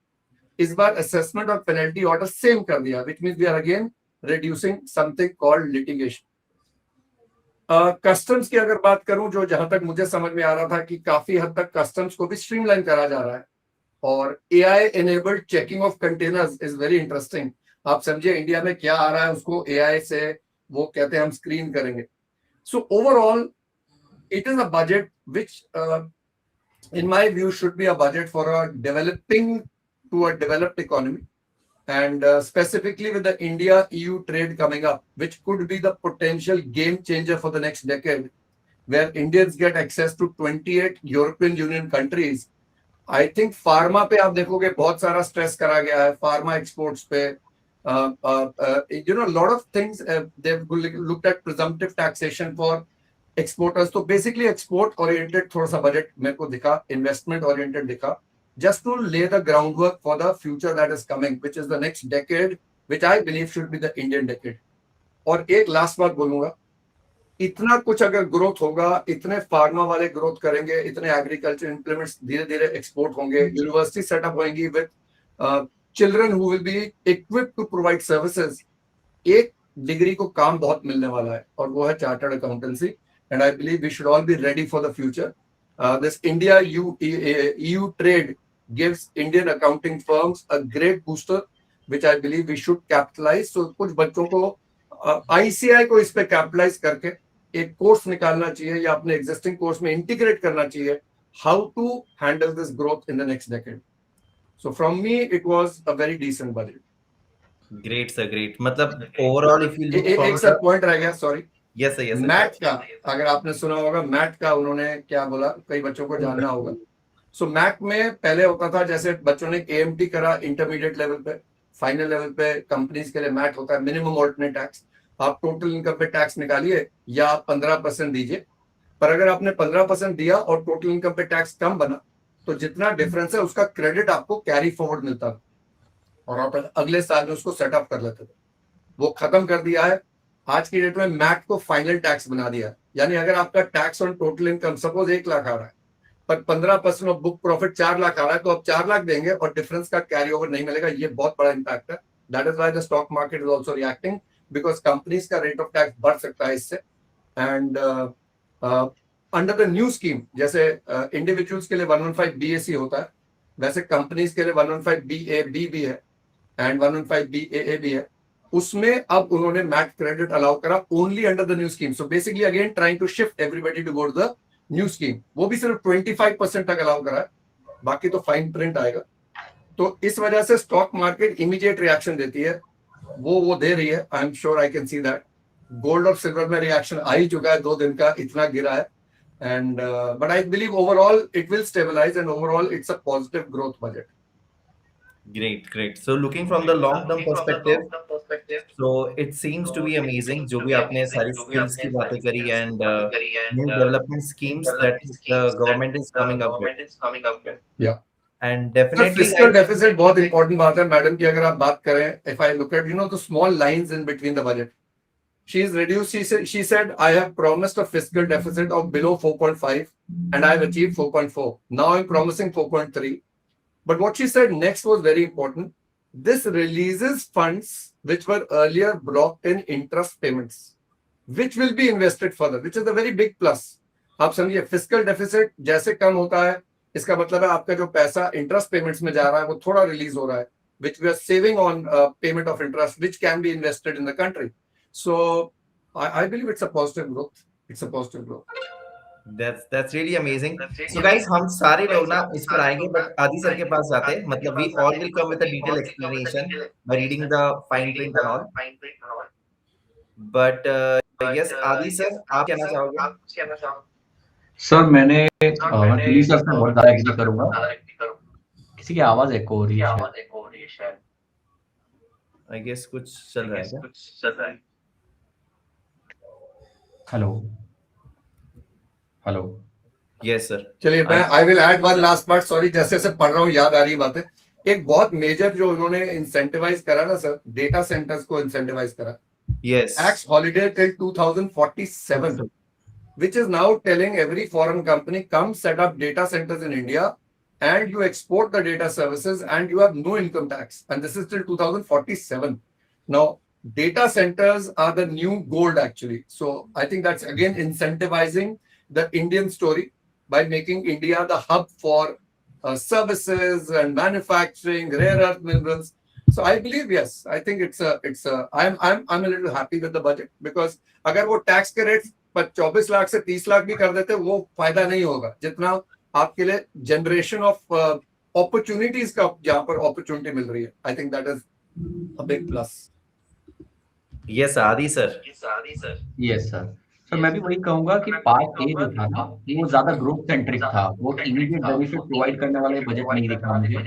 इस बार असेसमेंट और पेनल्टी ऑर्डर सेम कर दिया, which means we are again reducing something called litigation. Customs की अगर बात करूं, जो जहां तक मुझे समझ में आ रहा था कि काफी हद तक कस्टम्स को भी स्ट्रीमलाइन करा जा रहा है, और AI enabled checking of containers is very interesting. आप समझिए इंडिया में क्या आ रहा है, उसको AI से वो कहते हैं हम स्क्रीन करेंगे. So overall it is a budget which in my view should be a budget for a developed economy, and specifically with the India-EU trade coming up, which could be the potential game changer for the next decade, where Indians get access to 28 European Union countries. I think pharma पे आप देखोगे बहुत सारा stress करा गया है, pharma exports पे, lot of things they've looked at presumptive taxation for exporters. तो basically export oriented थोड़ा सा budget मेरे को दिखा, investment oriented दिखा, just to lay the groundwork for the future that is coming, which is the next decade, which I believe should be the Indian decade. और एक last बात बोलूंगा, इतना कुछ अगर ग्रोथ होगा, इतने फार्मा वाले ग्रोथ करेंगे, इतने एग्रीकल्चर इंप्लीमेंट्स धीरे धीरे एक्सपोर्ट होंगे, यूनिवर्सिटी सेटअप होंगी with children who will be equipped to provide services, एक डिग्री को काम बहुत मिलने वाला है और वो है chartered accountancy. And I believe we should all be ready for the future. This India EU trade gives Indian accounting firms a great booster, which I believe we should capitalize. So कुछ बच्चों को ICI को इस पे capitalise करके एक course निकालना चाहिए या अपने एग्जिस्टिंग कोर्स में इंटीग्रेट करना चाहिए, how to handle this growth in the next decade. So from me it was a very decent budget. Great sir, great. मतलब ओवरऑल इफ यू लुक एक सर पॉइंट रह गया, सॉरी. यस सर, मैथ का अगर आपने सुना होगा, math का उन्होंने क्या बोला, कई बच्चों को जानना होगा. सो मैथ में पहले होता था जैसे बच्चों ने AMT करा इंटरमीडिएट लेवल पे, फाइनल लेवल पे कंपनीज के लिए मैथ होता है मिनिमम ऑल्टरनेट टैक्स. आप टोटल इनकम पे टैक्स निकालिए या आप 15% दीजिए, पर अगर आपने 15% दिया और टोटल इनकम पे टैक्स कम बना तो जितना डिफरेंस है उसका क्रेडिट आपको कैरी फॉरवर्ड मिलता है और आप अगले साल में उसको सेटअप कर लेते थे. वो खत्म कर दिया है. आज की डेट में मैथ को फाइनल टैक्स बना दिया, यानी अगर आपका tax on total income suppose 1 lakh आ रहा है पर 15% ऑफ बुक प्रॉफिट 4 लाख आ रहा है, तो आप 4 लाख देंगे और डिफरेंस का कैरी ओवर नहीं मिलेगा. ये बहुत बड़ा इंपैक्ट है. That is why the stock market is also reacting, because companies का रेट ऑफ टैक्स बढ़ सकता है इससे. And under the new scheme, जैसे इंडिविजुअल्स के लिए 115 BAC होता है, वैसे कंपनीज के लिए 115 BAB भी है एंड 115 BAA भी है. उसमें अब उन्होंने मैथ क्रेडिट अलाउ करा only under the new scheme. So basically again trying to shift everybody to go to the new scheme. वो भी सिर्फ 25% तक अलाउ करा है, बाकी तो फाइन प्रिंट आएगा. तो इस वजह से स्टॉक मार्केट इमीडिएट रिएक्शन देती है, वो दे रही है. I am sure I can see that. Gold और सिल्वर में रिएक्शन आ ही चुका है, 2 दिन का इतना गिरा है. And but I believe overall it will stabilise and overall it's a positive growth budget. Great. So looking from the long term perspective, so it seems to be amazing. जो भी आपने सारी skills की बातें करी and new development schemes that the government is coming up with. Yeah. And definitely fiscal deficit बहुत important बात है मैडम की. अगर आप बात करें, if I look at the small lines in between the budget, she is reduced. She said I have promised a fiscal deficit of below 4.5 and I have achieved 4.4. Now I'm promising 4.3. But what she said next was very important. This releases funds which were earlier blocked in interest payments, which will be invested further, which is a very big plus. आप समझिए, fiscal deficit जैसे कम होता है, इसका मतलब है आपका जो पैसा इंटरेस्ट पेमेंट्स में जा रहा है वो थोड़ा रिलीज हो रहा है, which we are saving on payment of interest, which can be invested in the country. So I believe it's a positive growth. It's a positive growth. That's really amazing. So guys, हम सारे लोग ना इस पर आएंगे, but आदि sir के पास जाते हैं. मतलब we all will come with a detailed explanation by reading the fine print and all. But yes, आदि सर, आप कहना चाहोगे? सर मैंने दिल्ली सर से बहुत ज्यादा एग्री करूंगा. किसी की आवाज एको हो रही है. I guess कुछ चल रहा है. हेलो. Yes sir. चलिए, मैं I will add one last part. Sorry, जैसे जैसे पढ़ रहा हूँ याद आ रही बातें. एक बहुत मेजर जो उन्होंने इंसेंटिवाइज करा ना सर, डेटा सेंटर्स को इंसेंटिवाइज करा. Yes. Tax holiday till 2047, which is now telling every foreign company, come set up data centers in India and you export the data services and you have no income tax. And this is till 2047. Now, data centers are the new gold actually. So I think that's again incentivizing the Indian story by making India the hub for services and manufacturing, rare earth minerals. So I believe, yes, I think I'm a little happy with the budget, because अगर वो tax के rates पर 24 लाख से 30 लाख भी कर देते वो फायदा नहीं होगा जितना आपके लिए जनरेशन ऑफ अपॉर्चुनिटीज का जहां पर अपॉर्चुनिटी मिल रही है. I think that is a big plus. Yes आदि सर. Yes sir. सर मैं भी वही कहूंगा कि पार्ट ए जो था ना वो ज्यादा ग्रोथ सेंट्रिक था, वो इमीडिएट बेनिफिट प्रोवाइड करने वाले बजट नहीं दिखा मुझे.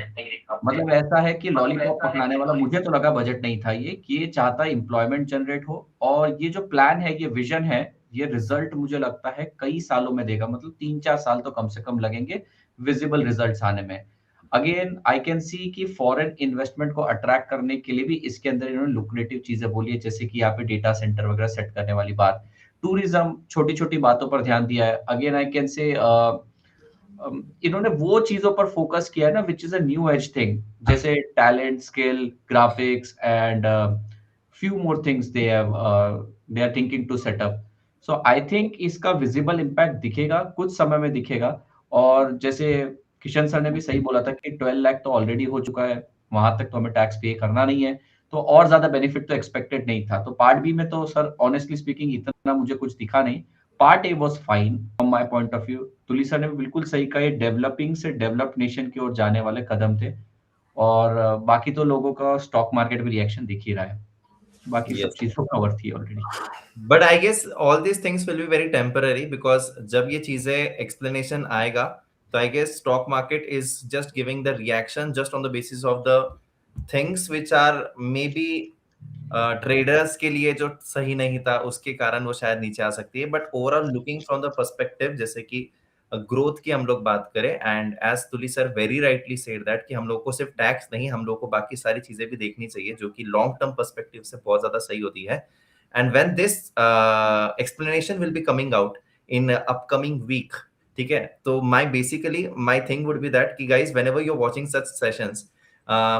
मतलब ऐसा है कि लॉलीपॉप पकड़ाने वाला मुझे तो लगा बजट नहीं था ये, कि ये चाहता है एम्प्लॉयमेंट जनरेट हो, और ये जो प्लान है, ये विजन है, ये रिजल्ट मुझे लगता है कई सालों में देगा. मतलब 3-4 साल तो कम से कम लगेंगे विजिबल रिजल्ट्स आने में. अगेन आई कैन सी कि फॉरेन इन्वेस्टमेंट को अट्रैक्ट करने के लिए भी इसके अंदर इन्होंने लुक्रेटिव चीजें बोली है, जैसे कि यहाँ पे डेटा सेंटर वगैरह सेट करने वाली बात, टूरिज्म, छोटी छोटी बातों पर ध्यान दिया है. अगेन आई कैन से इन्होंने वो चीजों पर फोकस किया है ना which is a new age thing, जैसे talent, skill, graphics and few more things they are thinking to set up. So I think इसका विजिबल इम्पैक्ट दिखेगा, कुछ समय में दिखेगा. और जैसे किशन सर ने भी सही बोला था कि 12 लाख तो ऑलरेडी हो चुका है, वहां तक तो हमें टैक्स पे करना नहीं है, तो और ज्यादा बेनिफिट तो एक्सपेक्टेड नहीं था. तो पार्ट बी में तो सर ऑनेस्टली स्पीकिंग इतना मुझे कुछ दिखा नहीं. Part A was fine from my point of view. Tuli sir ने भी बिल्कुल सही कहा, ये डेवलपिंग से डेवलप्ड नेशन की ओर जाने वाले कदम थे. और बाकी तो लोगों का स्टॉक मार्केट में रिएक्शन दिख ही रहा है, बाकी सब चीजों कवर थी already. But I guess all these things will be very temporary, because जब ये चीजें एक्सप्लेनेशन आएगा तो I guess stock market is just giving the reaction just on the basis of the things which are maybe traders के लिए जो सही नहीं था उसके कारण वो शायद नीचे आ सकती है. But overall looking from the perspective, जैसे कि ग्रोथ की हम लोग बात करें, and as Tuli sir very rightly said that कि हम लोग को सिर्फ टैक्स नहीं, हम लोग को बाकी सारी चीजें भी देखनी चाहिए जो कि लॉन्ग टर्म पर्सपेक्टिव से बहुत ज्यादा सही होती है. And when this explanation will be coming out in upcoming week, ठीक है, तो my thing would be that कि guys whenever you are watching such sessions,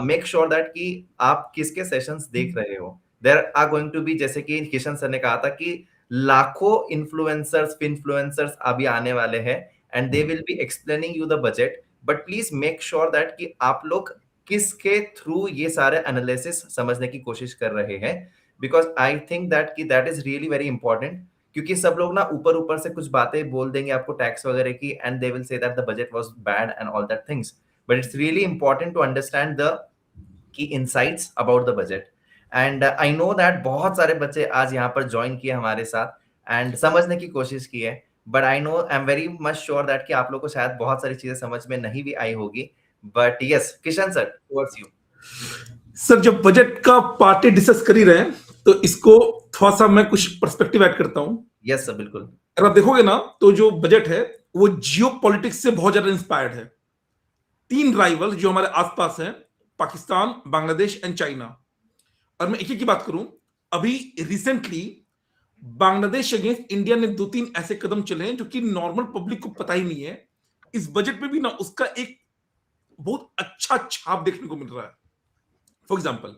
make sure that कि आप किसके सेशंस देख रहे हो. There are going to be, जैसे कि किशन सर ने कहा था कि लाखों इन्फ्लुएंसर्स अभी आने वाले हैं and they will be explaining you the budget. But please make sure that कि आप लोग किसके थ्रू ये सारे एनालिसिस समझने की कोशिश कर रहे हैं, बिकॉज आई थिंक दैट कि that is really very important. क्योंकि सब लोग ना ऊपर ऊपर से कुछ बातें बोल देंगे आपको टैक्स वगैरह की, and they will say that the budget was bad and all that things. But it's really important to understand the key insights about the budget. And I know that बहुत सारे बच्चे आज यहाँ पर ज्वाइन किए हमारे साथ एंड समझने की कोशिश की है. But I know, I am very much sure that कि आप लोग को शायद बहुत सारी चीजें समझ में नहीं भी आई होगी. But yes Kishan sir, towards you. Sir जब बजट का पार्ट ए डिस्कस कर ही रहे हैं तो इसको थोड़ा सा मैं कुछ पर्सपेक्टिव ऐड करता हूं. यस सर, बिल्कुल. अगर आप देखोगे ना तो जो बजट है वो जियो पॉलिटिक्स से बहुत ज्यादा इंस्पायर्ड है. 3 राइवल जो हमारे आसपास हैं, पाकिस्तान, बांग्लादेश एंड चाइना. और मैं एक की बात करूं, अभी रिसेंटली बांग्लादेश अगेंस्ट इंडिया ने 2-3 ऐसे कदम चले हैं जो कि नॉर्मल पब्लिक को पता ही नहीं है. इस बजट में भी ना उसका एक बहुत अच्छा छाप देखने को मिल रहा है. फॉर एग्जांपल,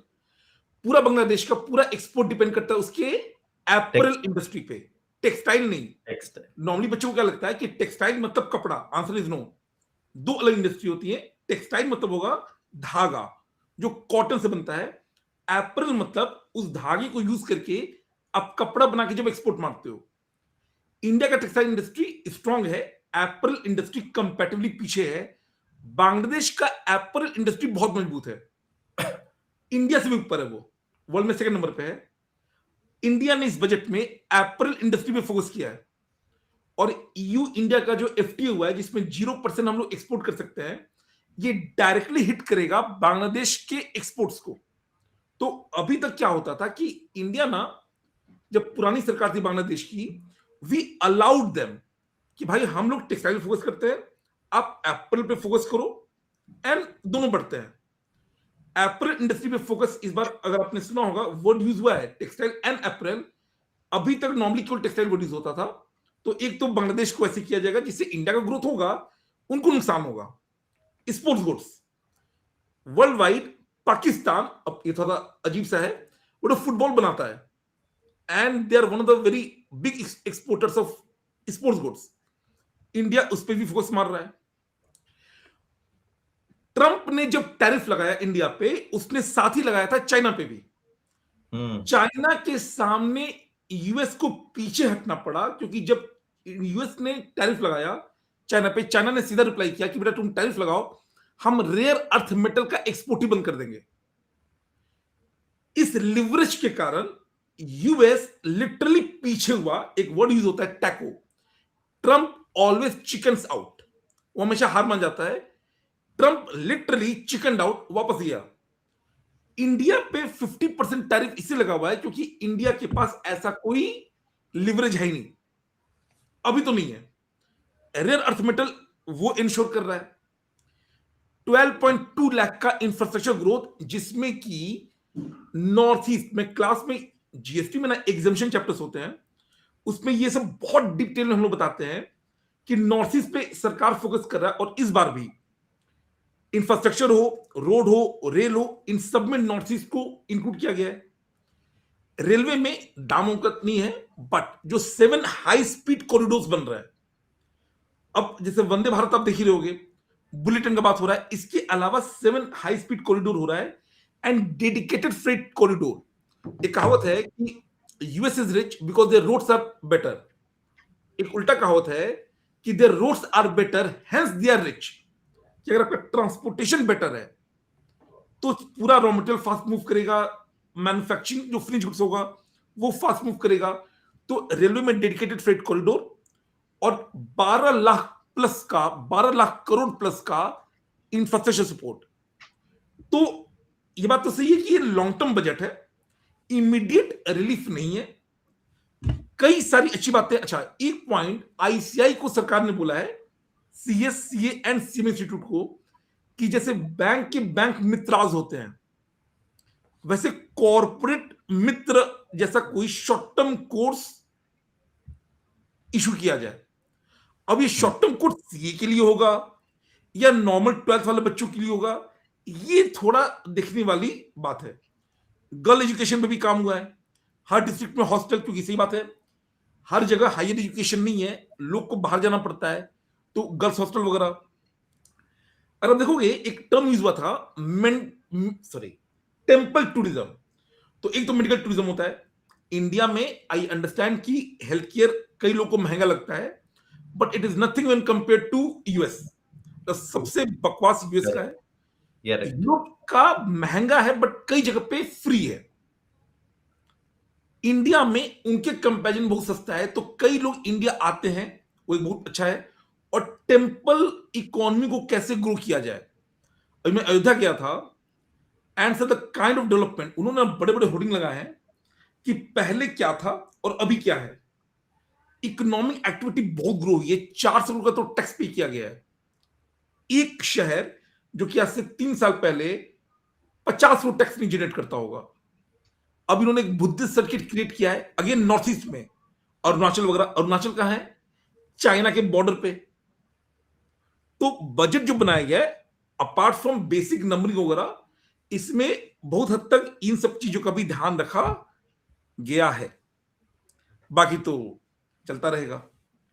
पूरा बांग्लादेश का पूरा एक्सपोर्ट डिपेंड करता है उसके एपरल इंडस्ट्री पे, टेक्सटाइल नहीं. नॉर्मली बच्चों को क्या लगता है कि टेक्सटाइल मतलब कपड़ा. Answer is no. 2 अलग इंडस्ट्री होती है. टेक्सटाइल मतलब होगा धागा जो कॉटन से बनता है. एपरल मतलब उस धागे को यूज करके आप कपड़ा बना के जब एक्सपोर्ट मारते हो. इंडिया का टेक्सटाइल इंडस्ट्री स्ट्रांग है, एपरल इंडस्ट्री कंपैरेटिवली पीछे है. बांग्लादेश का एपरल इंडस्ट्री बहुत मजबूत है, इंडिया से भी ऊपर है, वो वर्ल्ड में 2nd नंबर पे है. इंडिया ने इस बजट में एपरल इंडस्ट्री पे फोकस किया है. और ईयू इंडिया का जो एफटीए हुआ है जिसमें 0% हम लोग एक्सपोर्ट कर सकते हैं, ये डायरेक्टली हिट करेगा बांग्लादेश के एक्सपोर्ट्स को. तो अभी तक क्या होता था कि इंडिया ना, जब पुरानी सरकार थी बांग्लादेश की, वी अलाउड देम कि भाई हम लोग टेक्सटाइल पे फोकस करते हैं, आप एप्पल पे फोकस करो, एंड दोनों बढ़ते हैं. एप्पल इंडस्ट्री पे फोकस इस बार, अगर आपने सुना होगा, वर्ड यूज हुआ है टेक्सटाइल एंड एप्पल. अभी तक नॉर्मली केवल टेक्सटाइल वर्ड यूज होता था. तो एक तो बांग्लादेश को ऐसे किया जाएगा जिससे इंडिया का ग्रोथ होगा, उनको नुकसान होगा. Sports goods world wide, Pakistan, अब ये थोड़ा अजीब सा है, वो फुटबॉल बनाता है and they are one of the very big exporters of sports goods. India उस पर भी फोकस मार रहा है. ट्रंप ने जब टैरिफ लगाया इंडिया पे, उसने साथ ही लगाया था चाइना पे भी. चाइना के सामने यूएस को पीछे हटना पड़ा, क्योंकि जब यूएस ने टैरिफ लगाया चाइना पे, चाइना ने सीधा रिप्लाई किया कि बेटा तुम टैरिफ लगाओ, हम रेयर अर्थ मेटल का एक्सपोर्ट ही बंद कर देंगे। इस लिवरेज के कारण यूएस लिटरली पीछे हुआ। एक वर्ड यूज होता है taco, Trump always chickens out, वो हमेशा हार मान जाता है। ट्रंप लिटरली चिकन आउट, वापस गया। इंडिया पे 50% टैरिफ इससे लगा हुआ है क्योंकि इंडिया के पास ऐसा कोई लिवरेज है ही नहीं, अभी तो नहीं है। रेयर अर्थ मेटल वो इंश्योर कर रहा है। 12.2 लाख का इंफ्रास्ट्रक्चर ग्रोथ, जिसमें कि नॉर्थ ईस्ट में, क्लास में जीएसटी में ना एग्जामिशन चैप्टर्स होते हैं, उसमें ये सब बहुत डिटेल में हम लोग बताते हैं कि नॉर्थ ईस्ट पे सरकार फोकस कर रहा है। और इस बार भी इंफ्रास्ट्रक्चर हो, रोड हो, रेल हो, इन सब में नॉर्थ ईस्ट को इंक्लूड किया गया है। रेलवे में दामोकत नहीं है, बट जो 7 हाई स्पीड कॉरिडोर्स बन रहा है, अब जैसे वंदे भारत आप देख ही रहे होगे, बुलेट ट्रेन का बात हो रहा है, इसके अलावा 7 हाई स्पीड कॉरिडोर हो रहा है एंड डेडिकेटेड फ्रेट कॉरिडोर। एक कहावत है कि US is rich because their roads are better. एक उल्टा कहावत है कि their roads are better hence they are rich, कि अगर आपका ट्रांसपोर्टेशन बेटर है तो पूरा रॉ मटेरियल फास्ट मूव करेगा, मैन्युफैक्चरिंग जो फिनिश गुड्स होगा वो फास्ट मूव करेगा। तो रेलवे में डेडिकेटेड फ्रेट कॉरिडोर और 12 लाख करोड़ प्लस का इंफ्रास्ट्रक्चर सपोर्ट। तो ये बात तो सही है कि ये लॉन्ग टर्म बजट है, इमीडिएट रिलीफ नहीं है। कई सारी अच्छी बातें। अच्छा, एक पॉइंट आईसीआई को सरकार ने बोला है, CS, CA and CM institute को, कि जैसे बैंक के बैंक मित्राज होते हैं, वैसे कॉर्पोरेट मित्र जैसा कोई शॉर्ट टर्म कोर्स इशू किया जाए। अब ये शॉर्ट टर्म कोर्स सीए के लिए होगा या नॉर्मल 12th वाले बच्चों के लिए होगा, ये थोड़ा देखने वाली बात है। गर्ल एजुकेशन में भी काम हुआ है, हर डिस्ट्रिक्ट में हॉस्टल, क्योंकि सही बात है हर जगह हायर एजुकेशन नहीं है, लोग को बाहर जाना पड़ता है, तो गर्ल्स हॉस्टल वगैरह। अगर आप देखोगे एक टर्म यूज हुआ था, टेम्पल टूरिज्म। तो एक तो मेडिकल टूरिज्म होता है इंडिया में। आई अंडरस्टैंड कि हेल्थ केयर कई लोगों को महंगा लगता है, but it is nothing when compare to US. तो सबसे बकवास यूएस का है, यूरोप का महंगा है बट कई जगह पे फ्री है। इंडिया में उनके कंपैरिजन बहुत सस्ता है, तो कई लोग इंडिया आते हैं, वो बहुत अच्छा है। और टेम्पल इकोनॉमी को कैसे ग्रो किया जाए। अभी मैं अयोध्या गया था, and sir the kind of development, उन्होंने बड़े बड़े होर्डिंग लगाए हैं कि पहले क्या था और अभी क्या है। इकोनॉमिक एक्टिविटी बहुत ग्रो हुई है, 400 करोड़ का तो टैक्स पे किया गया है। एक शहर जो कि आज से 3 साल पहले 50 करोड़ टैक्स नहीं जनरेट करता होगा, अब इन्होंने एक बुद्धिस्ट सर्किट क्रिएट किया है, अगेन नॉर्थ ईस्ट में, अरुणाचल वगैरह। अरुणाचल कहां है? चाइना के बॉर्डर पे। तो बजट जो बनाया गया है, अपार्ट फ्रॉम बेसिक नंबरिंग वगैरह, इसमें बहुत हद तक इन सब चीजों का भी ध्यान रखा गया है। बाकी तो चलता रहेगा।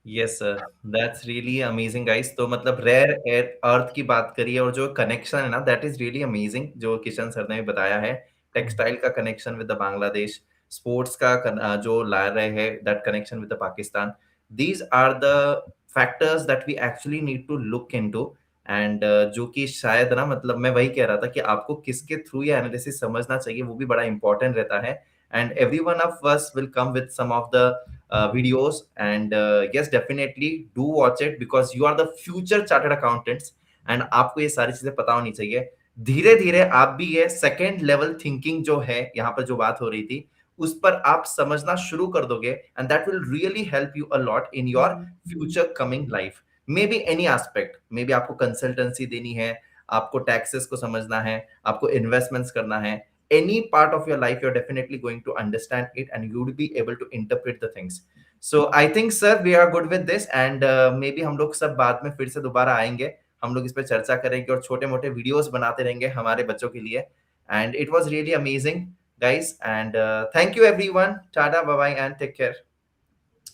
Yes sir, that's really amazing guys. तो मतलब रेयर अर्थ की बात करिए और जो कनेक्शन है ना, दैट इज रियली अमेजिंग जो किशन सर ने भी बताया है। टेक्सटाइल का connection with the Bangladesh, sports का जो ला रहे हैं, that connection with the Pakistan. These are the factors that we actually need to look into. And जो कि शायद ना, मतलब मैं वही कह रहा था कि आपको किसके थ्रू ये एनालिसिस समझना चाहिए, वो भी बड़ा इंपॉर्टेंट रहता है। And every one of us will come with some of the videos, and yes, definitely do watch it because you are the future chartered accountants and आपको ये सारी चीजें पता होनी चाहिए। धीरे धीरे आप भी ये सेकेंड लेवल थिंकिंग जो है, यहाँ पर जो बात हो रही थी, उस पर आप समझना शुरू कर दोगे, and that will really help you a lot in your future coming life. May be any aspect, may be आपको कंसल्टेंसी देनी है, आपको टैक्सेस को समझना है, आपको इन्वेस्टमेंट्स करना है, any part of your life, you're definitely going to understand it and you would be able to interpret the things. So I think sir we are good with this, and maybe हम लोग सब बाद में फिर से दोबारा आएंगे, हम लोग इस पे चर्चा करेंगे और छोटे मोटे वीडियोस बनाते रहेंगे हमारे बच्चों के लिए। and it was really amazing guys, and thank you everyone, tata, bye bye and take care.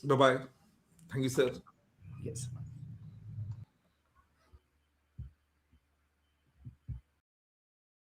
Bye bye, thank you sir. Yes.